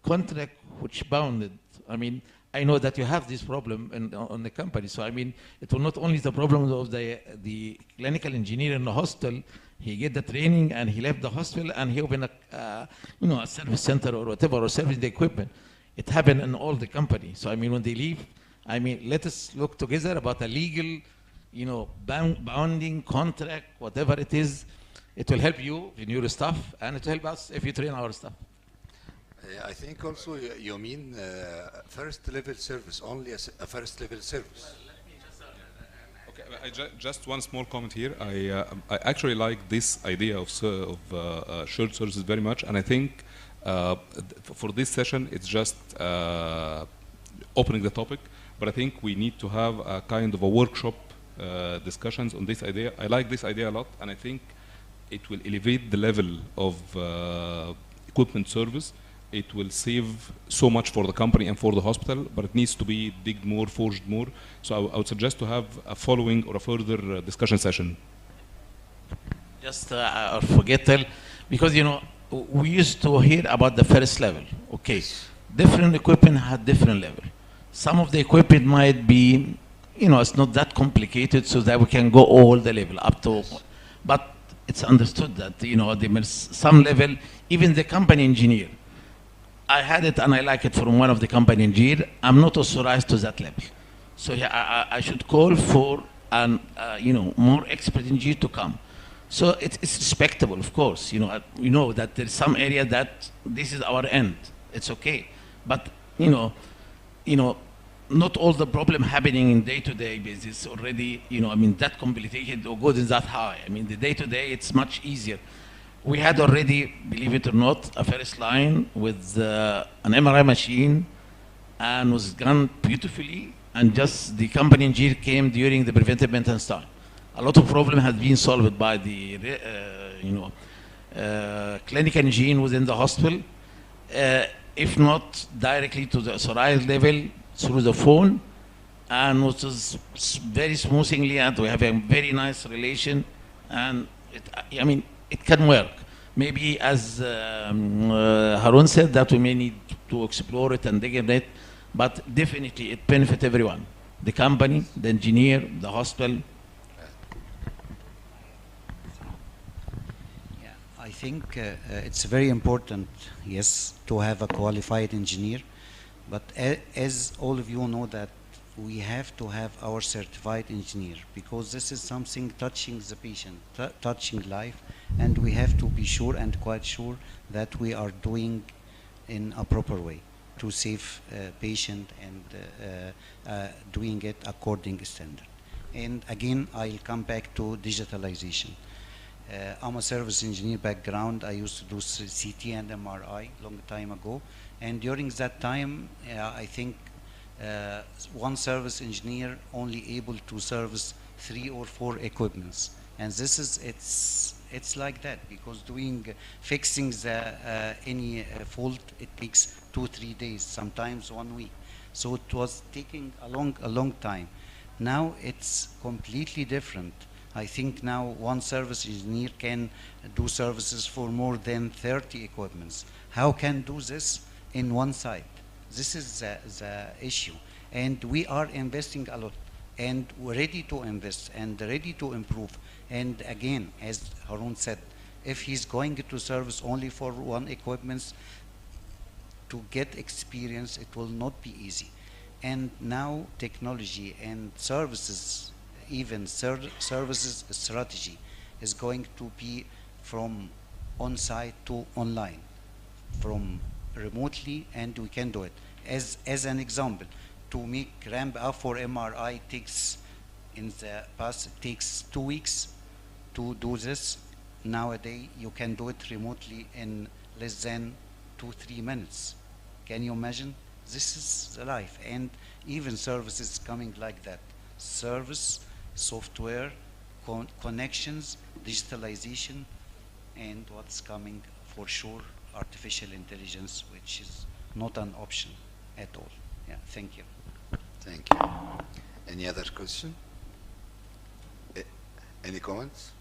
Speaker 3: contract which bounded. I mean, I know that you have this problem on the company. So I mean, it will not only the problem of the clinical engineer in the hospital. He get the training and he left the hospital and he opened a service center or whatever, or service the equipment. It happened in all the company. So I mean, when they leave, I mean, let us look together about a legal, bounding contract, whatever it is. It will help you in your staff, and it will help us if you train our staff.
Speaker 2: I think also you mean first level service, only a first level service.
Speaker 5: Okay, just one small comment here. I actually like this idea of shared services very much, and I think for this session it's just opening the topic, but I think we need to have a kind of a workshop discussions on this idea. I like this idea a lot, and I think it will elevate the level of equipment service. It will save so much for the company and for the hospital, but it needs to be digged more, forged more. So I would suggest to have a following or a further discussion session.
Speaker 3: Just forget tell, because we used to hear about the first level. Okay, different equipment had different level. Some of the equipment might be, it's not that complicated, so that we can go all the level up to, but it's understood that there's some level, even the company engineer. I had it and I like it from one of the company engineer. I'm not authorized to that level. So yeah, I should call for an more expert engineer to come. So it's respectable, of course. We know that there's some area that this is our end. It's okay. But not all the problem happening in day-to-day basis already, that complicated or good is that high. I mean, the day-to-day, it's much easier. We had already, believe it or not, a first line with an MRI machine, and was done beautifully. and just the company engineer came during the preventive maintenance time. A lot of problem has been solved by the clinical engineer within the hospital, if not directly to the authorized level through the phone, and which is very smoothly, and we have a very nice relation, and it can work. Maybe as Harun said, that we may need to explore it and dig in it, but definitely it benefits everyone, the company, the engineer, the hospital.
Speaker 6: I think it's very important, yes, to have a qualified engineer, but as all of you know that we have to have our certified engineer, because this is something touching the patient, touching life, and we have to be sure and quite sure that we are doing in a proper way to save patient and doing it according to standard. And again, I'll come back to digitalization. I'm a service engineer background. I used to do CT and MRI long time ago, and during that time, I think one service engineer only able to service 3 or 4 equipments, and this is it's like that, because fixing any fault, it takes 2-3 days, sometimes 1 week. So it was taking a long time. Now it's completely different. I think now one service engineer can do services for more than 30 equipments. How can do this in one site? This is the issue. And we are investing a lot, and we're ready to invest and ready to improve. And again, as Harun said, if he's going to service only for one equipment, to get experience, it will not be easy. And now technology and services, even services strategy, is going to be from on-site to online, from remotely, and we can do it. As an example, to make ramp up for MRI in the past takes 2 weeks to do this. Nowadays, you can do it remotely in less than 2-3 minutes. Can you imagine? This is the life, and even services coming like that. Service, software, connections, digitalization, and what's coming for sure, artificial intelligence, which is not an option at all. Yeah, thank you.
Speaker 2: Thank you. Any other question? Any comments?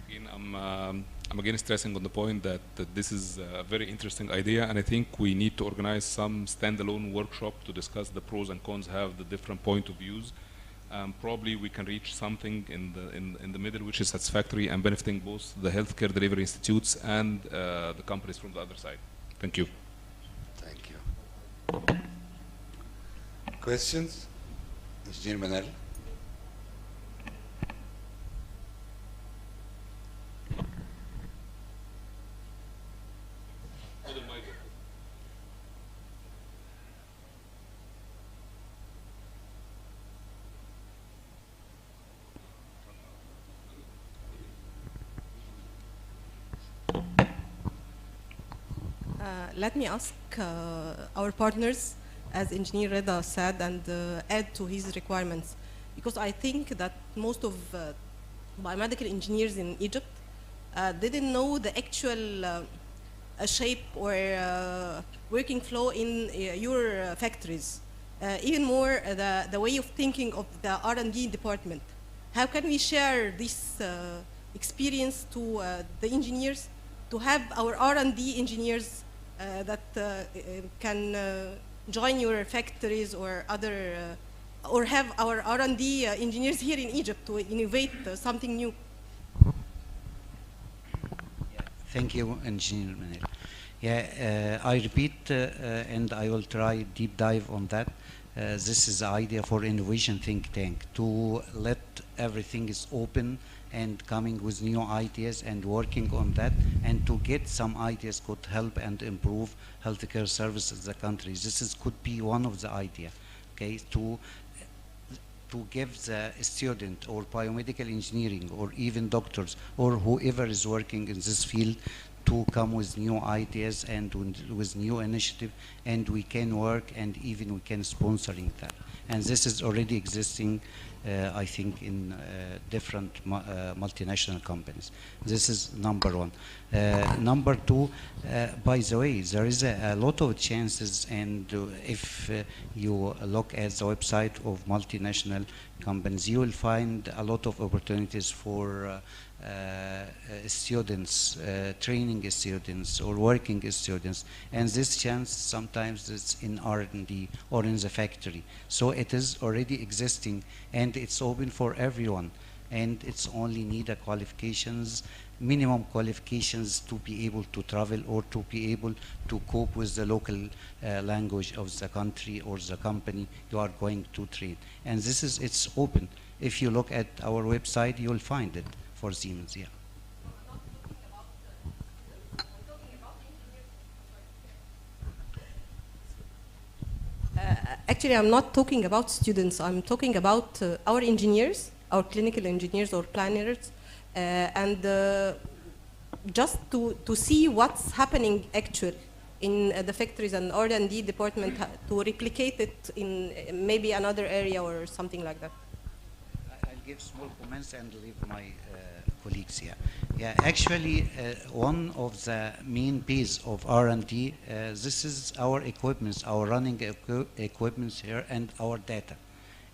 Speaker 5: Again, I'm again stressing on the point that this is a very interesting idea, and I think we need to organize some standalone workshop to discuss the pros and cons, have the different point of views. Probably we can reach something in the middle which is satisfactory and benefiting both the healthcare delivery institutes and the companies from the other side. Thank you.
Speaker 2: Thank you. Questions? Engineer Manal?
Speaker 8: Let me ask our partners, as Engineer Reda said, and add to his requirements, because I think that most of biomedical engineers in Egypt didn't know the actual shape or working flow in your factories. Even more, the way of thinking of the R&D department. How can we share this experience to the engineers, to have our R&D engineers that can join your factories or other, or have our R&D engineers here in Egypt to innovate something new?
Speaker 6: Thank you, Engineer Manel. Yeah, I repeat, and I will try deep dive on that. This is the idea for innovation think tank, to let everything is open and coming with new ideas and working on that, and to get some ideas could help and improve healthcare services in the country. Could be one of the idea, okay, to give the student or biomedical engineering or even doctors or whoever is working in this field to come with new ideas and with new initiative, and we can work and even we can sponsoring that. And this is already existing, I think, in different multinational companies. This is number one. Number two, by the way, there is a lot of chances, and if you look at the website of multinational companies, you will find a lot of opportunities for students, training students or working students, and this chance sometimes is in R&D or in the factory. So it is already existing and it's open for everyone, and it's only need a qualifications, minimum qualifications to be able to travel or to be able to cope with the local language of the country or the company you are going to train. And this is, it's open. If you look at our website, you'll find it for Siemens, yeah.
Speaker 8: Actually, I'm not talking about students. I'm talking about our engineers, our clinical engineers or planners, and just to see what's happening actually in the factories and R&D department, to replicate it in maybe another area or something like that.
Speaker 6: I'll give small comments and leave my colleagues here. Yeah, actually, one of the main piece of R&D, this is our equipment, our running equipment here, and our data.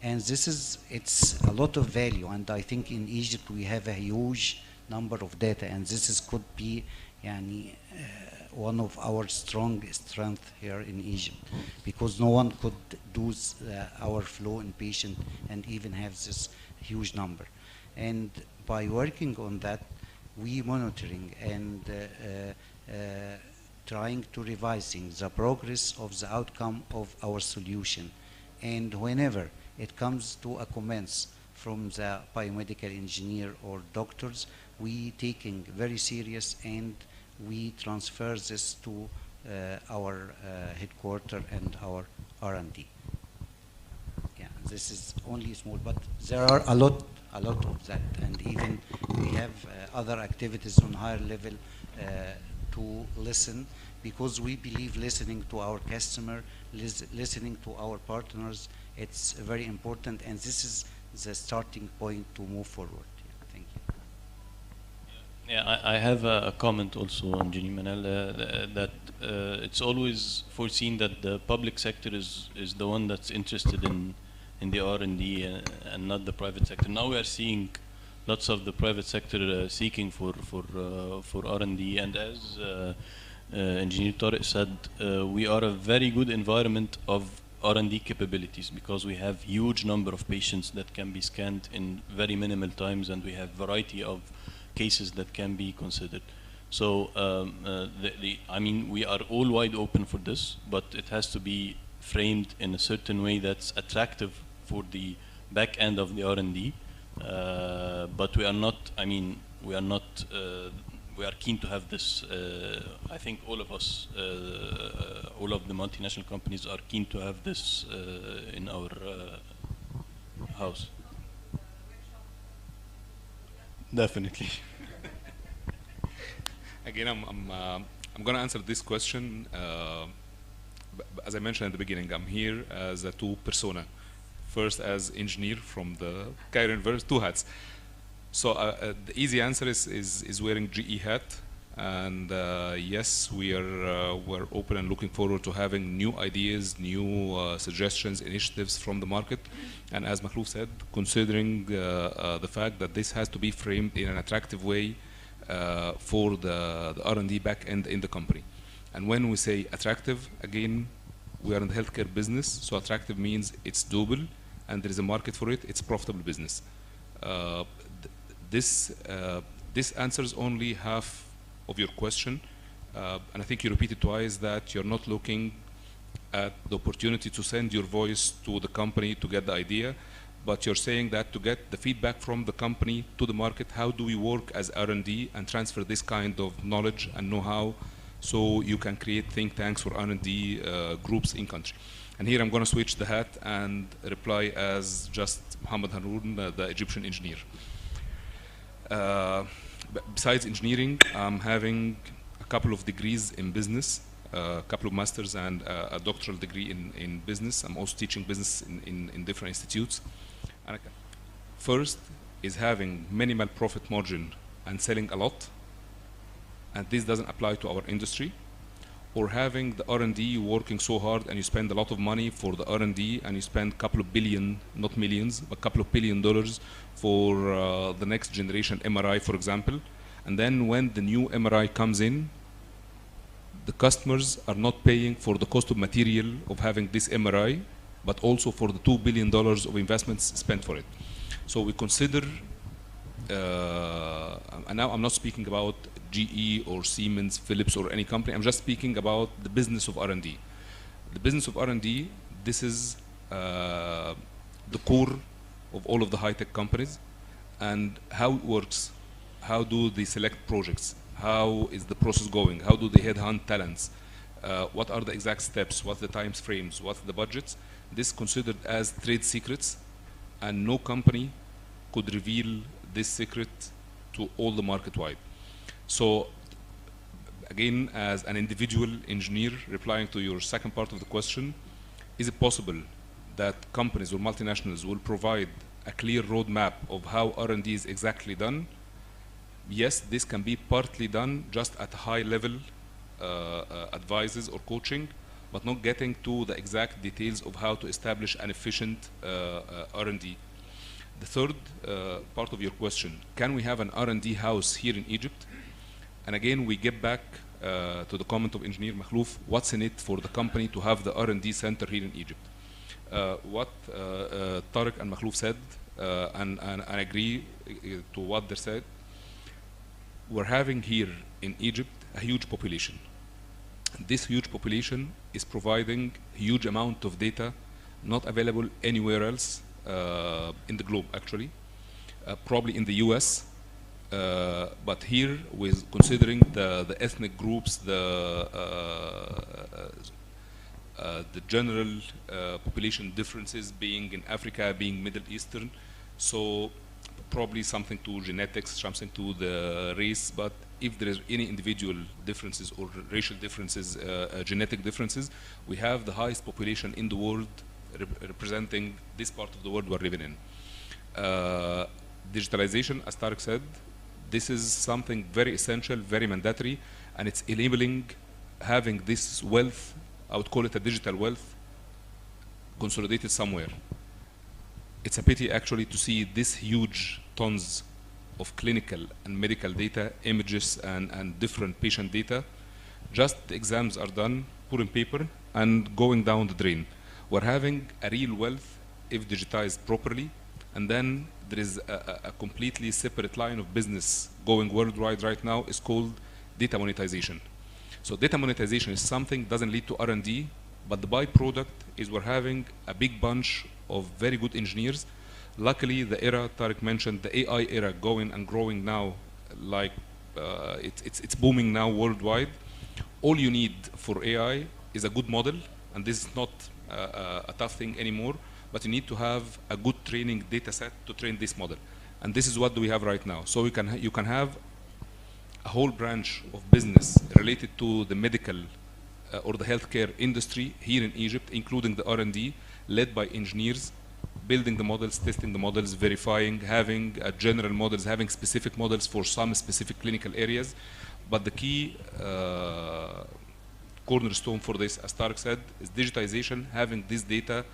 Speaker 6: And this is, it's a lot of value, and I think in Egypt we have a huge number of data, and this is, could be one of our strong strength here in Egypt, because no one could do our flow in patient and even have this huge number. And by working on that, we monitoring and trying to revising the progress of the outcome of our solution. And whenever it comes to a comments from the biomedical engineer or doctors, we taking very serious, and we transfer this to our headquarter and our R&D. Yeah, this is only small, but there are a lot of that, and even we have other activities on higher level to listen, because we believe listening to our customer, listening to our partners, it's very important, and this is the starting point to move forward. Yeah, thank you.
Speaker 4: Yeah, I have a comment also on Engineer Manel, that it's always foreseen that the public sector is the one that's interested in the R&D and not the private sector. Now we are seeing lots of the private sector seeking for R&D, and as Engineer Tariq said, we are a very good environment of R&D capabilities, because we have huge number of patients that can be scanned in very minimal times, and we have variety of cases that can be considered. So I mean, we are all wide open for this, but it has to be framed in a certain way that's attractive for the back end of the R&D. But we are not, I mean, we are not, we are keen to have this. I think all of us, all of the multinational companies are keen to have this in our house. Definitely.
Speaker 5: Again, I'm going to answer this question. As I mentioned at the beginning, I'm here as a two persona. First, as engineer from the Cairo University, two hats. So the easy answer is wearing GE hat, and yes, we're open and looking forward to having new ideas, new suggestions, initiatives from the market. And as Makhlouf said, considering the fact that this has to be framed in an attractive way for the R&D back end in the company. And when we say attractive, again, we are in the healthcare business, so attractive means it's doable and there is a market for it, it's profitable business. This answers only half of your question, and I think you repeated twice that you're not looking at the opportunity to send your voice to the company to get the idea, but you're saying that to get the feedback from the company to the market, how do we work as R&D and transfer this kind of knowledge and know-how so you can create think tanks for R&D groups in country. And here I'm going to switch the hat and reply as just Mohammed Haroun, the Egyptian engineer. Besides engineering, I'm having a couple of degrees in business, a couple of masters and a doctoral degree in business. I'm also teaching business in different institutes. And first is having minimal profit margin and selling a lot, and this doesn't apply to our industry. Or having the R&D working so hard and you spend a lot of money for the R&D and you spend a couple of billion, not millions, but a couple of $1 billion for the next generation MRI, for example. And then when the new MRI comes in, the customers are not paying for the cost of material of having this MRI, but also for the $2 billion of investments spent for it. So we consider, and now I'm not speaking about GE or Siemens, Philips or any company, I'm just speaking about the business of R&D. The business of R&D, this is the core of all of the high-tech companies, and how it works. How do they select projects? How is the process going? How do they headhunt talents? What are the exact steps? What's the time frames? What's the budgets? This is considered as trade secrets, and no company could reveal this secret to all the market wide. So again, as an individual engineer, replying to your second part of the question, is it possible that companies or multinationals will provide a clear roadmap of how R&D is exactly done? Yes, this can be partly done just at a high level advices or coaching, but not getting to the exact details of how to establish an efficient R&D. The third part of your question, can we have an R&D house here in Egypt? And again, we get back to the comment of Engineer Makhlouf, what's in it for the company to have the R&D center here in Egypt? What Tariq and Makhlouf said, and I agree to what they said, we're having here in Egypt a huge population. This huge population is providing a huge amount of data not available anywhere else in the globe, actually. Probably in the US, but here, with considering the ethnic groups, the general population differences being in Africa, being Middle Eastern, so probably something to genetics, something to the race, but if there is any individual differences or racial differences, genetic differences, we have the highest population in the world representing this part of the world we're living in. Digitalization, as Tariq said, this is something very essential, very mandatory, and it's enabling having this wealth, I would call it a digital wealth, consolidated somewhere. It's a pity actually to see this huge tons of clinical and medical data, images and different patient data. Just the exams are done, put in paper, and going down the drain. We're having a real wealth if digitized properly, and then there is a completely separate line of business going worldwide right now. Is called data monetization. So data monetization is something doesn't lead to R&D, but the byproduct is we're having a big bunch of very good engineers. Luckily, the era Tariq mentioned, the AI era, going and growing now, like it's booming now worldwide. All you need for AI is a good model, and this is not a tough thing anymore, but you need to have a good training data set to train this model. And this is what do we have right now. So you can have a whole branch of business related to the medical or the healthcare industry here in Egypt, including the R&D, led by engineers, building the models, testing the models, verifying, having general models, having specific models for some specific clinical areas. But the key cornerstone for this, as Tariq said, is digitization, having this data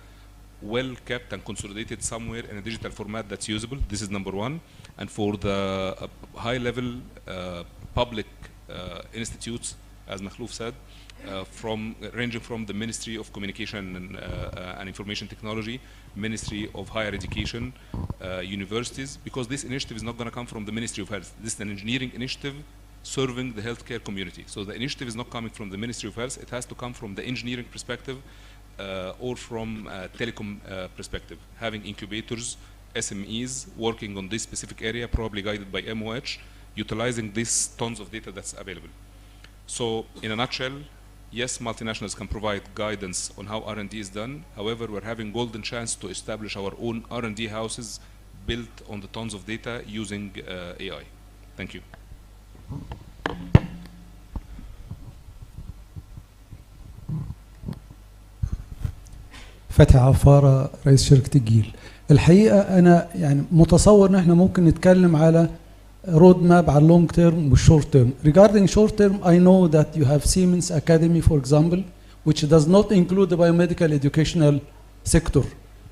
Speaker 5: well kept and consolidated somewhere in a digital format that's usable. This is number one. And for the high-level public institutes, as Makhlouf said, ranging from the Ministry of Communication and Information Technology, Ministry of Higher Education, universities, because this initiative is not going to come from the Ministry of Health. This is an engineering initiative serving the healthcare community. So the initiative is not coming from the Ministry of Health. It has to come from the engineering perspective or from a telecom perspective, having incubators, SMEs working on this specific area, probably guided by MOH, utilizing these tons of data that's available. So in a nutshell, yes, multinationals can provide guidance on how R&D is done. However, we're having golden chance to establish our own R&D houses built on the tons of data using AI. Thank you.
Speaker 9: فتحي عفارة رئيس شركة الجيل. الحقيقة أنا يعني متصور إن إحنا ممكن نتكلم على road map على long term و short term. Regarding short term, I know that you have Siemens Academy, for example, which does not include the biomedical educational sector.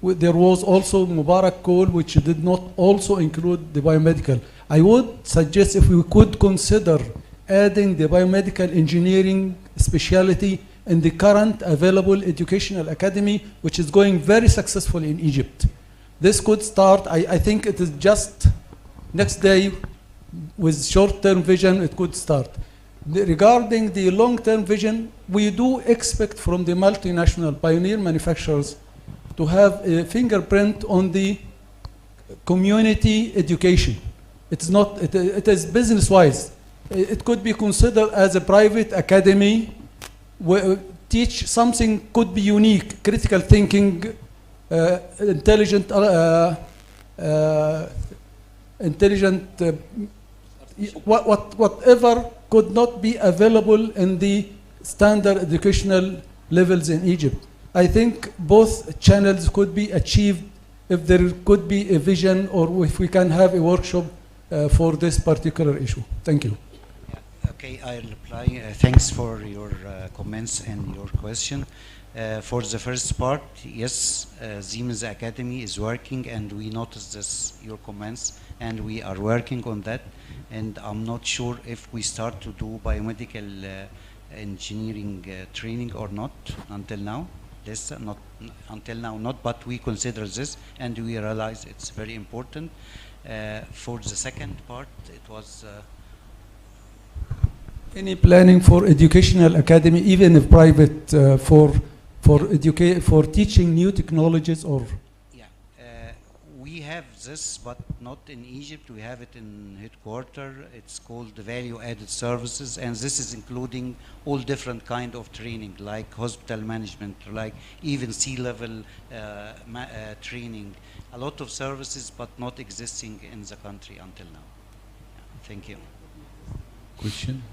Speaker 9: There was also Mubarak Call, which did not also include the biomedical. I would suggest if we could consider adding the biomedical engineering specialty in the current available educational academy, which is going very successful in Egypt. This could start, I think it is just next day with short-term vision, it could start. Regarding the long-term vision, we do expect from the multinational pioneer manufacturers to have a fingerprint on the community education. It's not, it is business-wise. It could be considered as a private academy where teach something could be unique, critical thinking, whatever could not be available in the standard educational levels in Egypt. I think both channels could be achieved if there could be a vision or if we can have a workshop for this particular issue. Thank you.
Speaker 6: Okay, I'll reply. Thanks for your comments and your question. For the first part, yes, Siemens Academy is working, and we noticed this, your comments, and we are working on that. And I'm not sure if we start to do biomedical engineering training or not until now. This not until now, not, but we consider this, and we realize it's very important. For the second part, it was.
Speaker 9: Any planning for educational academy, even if private, for teaching new technologies or?
Speaker 6: Yeah, we have this, but not in Egypt. We have it in headquarters. It's called value-added services, and this is including all different kind of training, like hospital management, like even C-level training. A lot of services, but not existing in the country until now. Yeah, thank you.
Speaker 9: Question?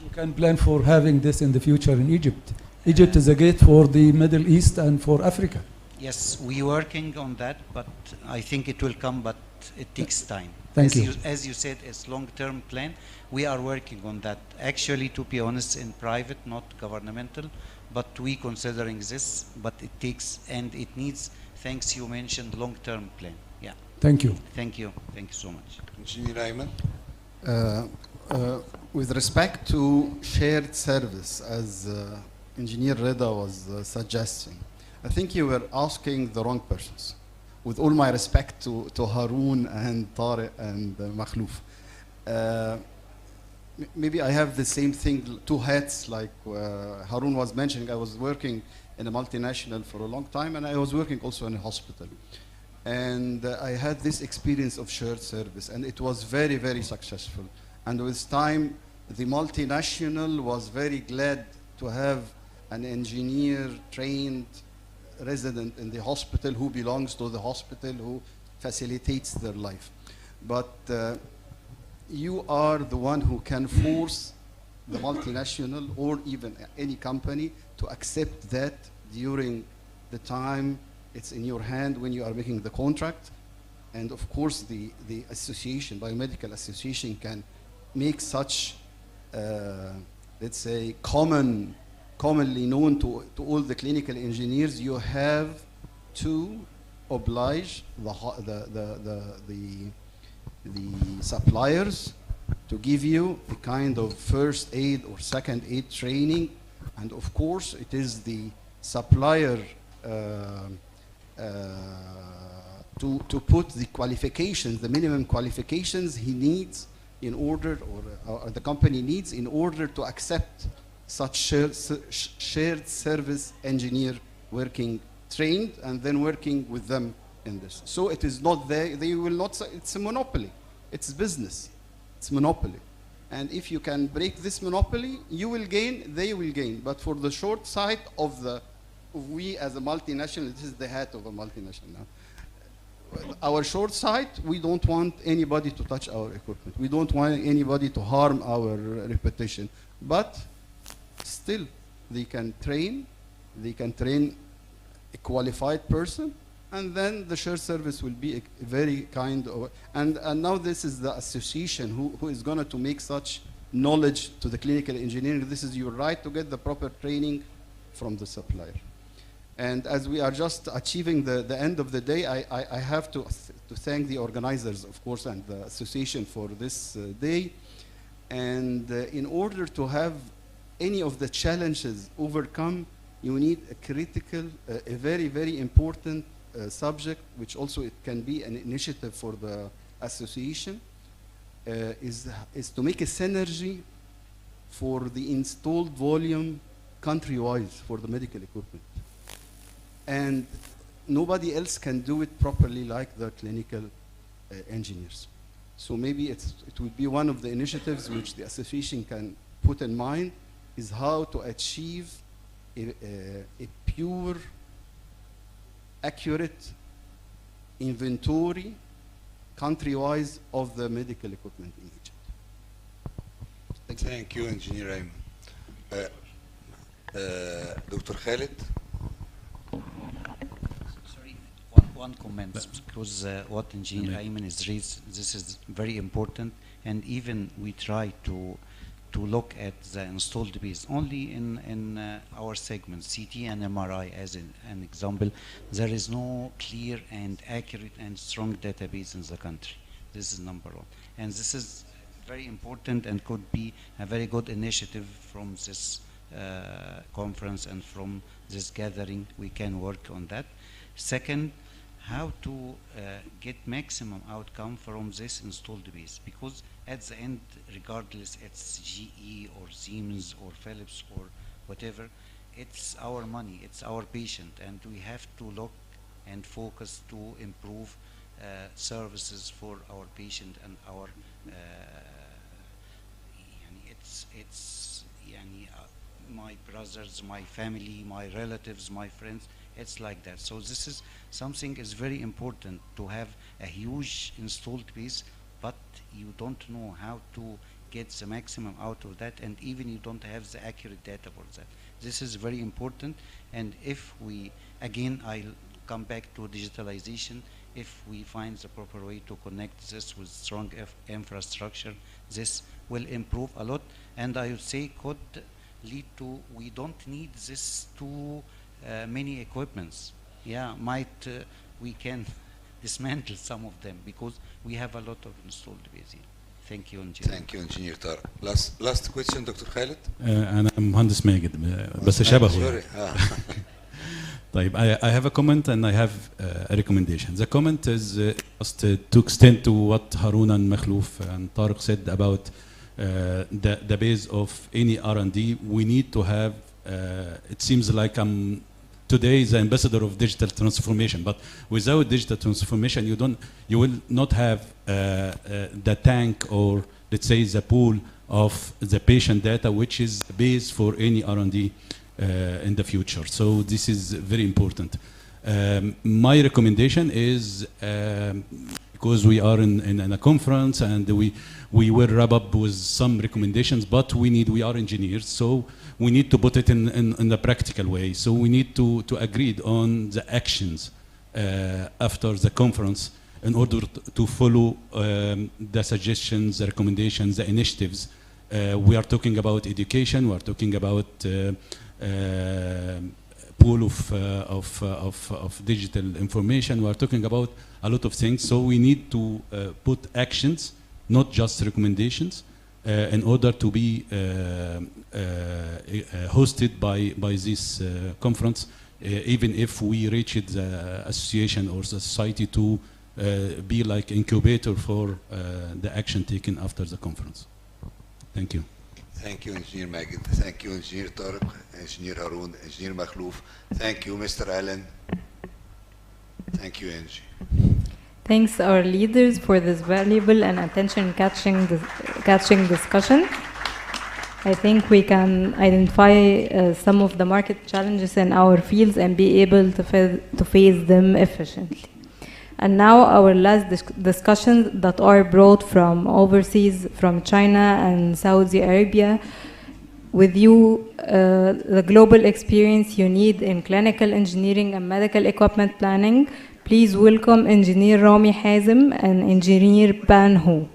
Speaker 9: We can plan for having this in the future in Egypt. Egypt is a gate for the Middle East and for Africa.
Speaker 6: Yes, we're working on that, but I think it will come, but it takes time.
Speaker 9: Thank you.
Speaker 6: As you said, it's long-term plan. We are working on that. Actually, to be honest, in private, not governmental, but we considering this, but it takes, and it needs, thanks you mentioned, long-term plan. Yeah.
Speaker 9: Thank you.
Speaker 6: Thank you. Thank you so much.
Speaker 2: Engineer Ayman.
Speaker 10: With respect to shared service, as Engineer Reda was suggesting, I think you were asking the wrong persons. With all my respect to Haroon and Tariq and Makhlouf. Maybe I have the same thing, two hats, like Haroon was mentioning. I was working in a multinational for a long time, and I was working also in a hospital. And I had this experience of shared service, and it was very, very successful. And with time, the multinational was very glad to have an engineer trained resident in the hospital who belongs to the hospital, who facilitates their life. But you are the one who can force the multinational or even any company to accept that during the time it's in your hand when you are making the contract. And of course, the association, biomedical association, can make such, let's say, commonly known to all the clinical engineers. You have to oblige the suppliers to give you a kind of first aid or second aid training, and of course it is the supplier to put the qualifications, the minimum qualifications he needs in order, or the company needs in order to accept such shared service engineer working trained and then working with them in this. So it is not they will not, it's a monopoly. It's business, it's monopoly. And if you can break this monopoly, you will gain, they will gain. But for the short sight of we as a multinational, this is the hat of a multinational now. Our short sight, we don't want anybody to touch our equipment. We don't want anybody to harm our reputation. But still, they can train a qualified person, and then the shared service will be a very kind of, and now this is the association who is going to make such knowledge to the clinical engineering. This is your right to get the proper training from the supplier. And as we are just achieving the end of the day, I have to thank the organizers, of course, and the association for this day. And in order to have any of the challenges overcome, you need a critical, a very, very important subject, which also it can be an initiative for the association, is to make a synergy for the installed volume country-wise for the medical equipment. And nobody else can do it properly like the clinical engineers. So maybe it would be one of the initiatives which the association can put in mind, is how to achieve a pure, accurate inventory country-wise of the medical equipment in Egypt.
Speaker 2: Thank you, Engineer Ayman. Dr. Khalid?
Speaker 6: Sorry, one comment, because what Engineer Ayman is raised, this is very important, and even we try to look at the installed base only in our segments, CT and MRI as an example. There is no clear and accurate and strong database in the country. This is number one. And this is very important and could be a very good initiative from this conference and from this gathering. We can work on that. Second, how to get maximum outcome from this installed base, because at the end, regardless it's GE or Siemens or Philips or whatever, it's our money, it's our patient, and we have to look and focus to improve services for our patient and our it's my brothers, my family, my relatives, my friends, it's like that. So this is something is very important, to have a huge installed base, but you don't know how to get the maximum out of that, and even you don't have the accurate data for that. This is very important, and if we, again, I'll come back to digitalization, if we find the proper way to connect this with strong infrastructure, this will improve a lot, and I would say could lead to, we don't need this too many equipments. Yeah, we can dismantle some of them because we have a lot of installed base here. Thank you, Engineer.
Speaker 2: Thank you, Engineer Tariq. Last question, Dr. Khalid.
Speaker 11: أنا مهندس ماجد بس شبهه. طيب, I have a comment and I have a recommendation. The comment is just to extend to what Harun and Makhlouf and Tariq said about the base of any R&D. We need to have, it seems like I'm today the ambassador of digital transformation, but without digital transformation, you will not have the tank, or let's say the pool of the patient data, which is the base for any R&D in the future. So this is very important. My recommendation is, because we are in a conference and we will wrap up with some recommendations, but we are engineers, so we need to put it in the practical way. So we need to agree on the actions after the conference in order to follow the suggestions, the recommendations, the initiatives. We are talking about education, we are talking about pool of digital information, we are talking about a lot of things. So we need to put actions, not just recommendations, in order to be hosted by this conference, even if we reach the association or the society to be like incubator for the action taken after the conference. Thank you.
Speaker 2: Thank you, Engineer Magid. Thank you, Engineer Tariq, Engineer Harun, Engineer Makhlouf. Thank you, Mr. Allen. Thank you, Angie.
Speaker 1: Thanks our leaders for this valuable and attention-catching discussion. I think we can identify some of the market challenges in our fields and be able to face them efficiently. And now our last discussions that are brought from overseas, from China and Saudi Arabia. with you the global experience you need in clinical engineering and medical equipment planning. Please welcome Engineer Rami Hazem and Engineer Ban Ho.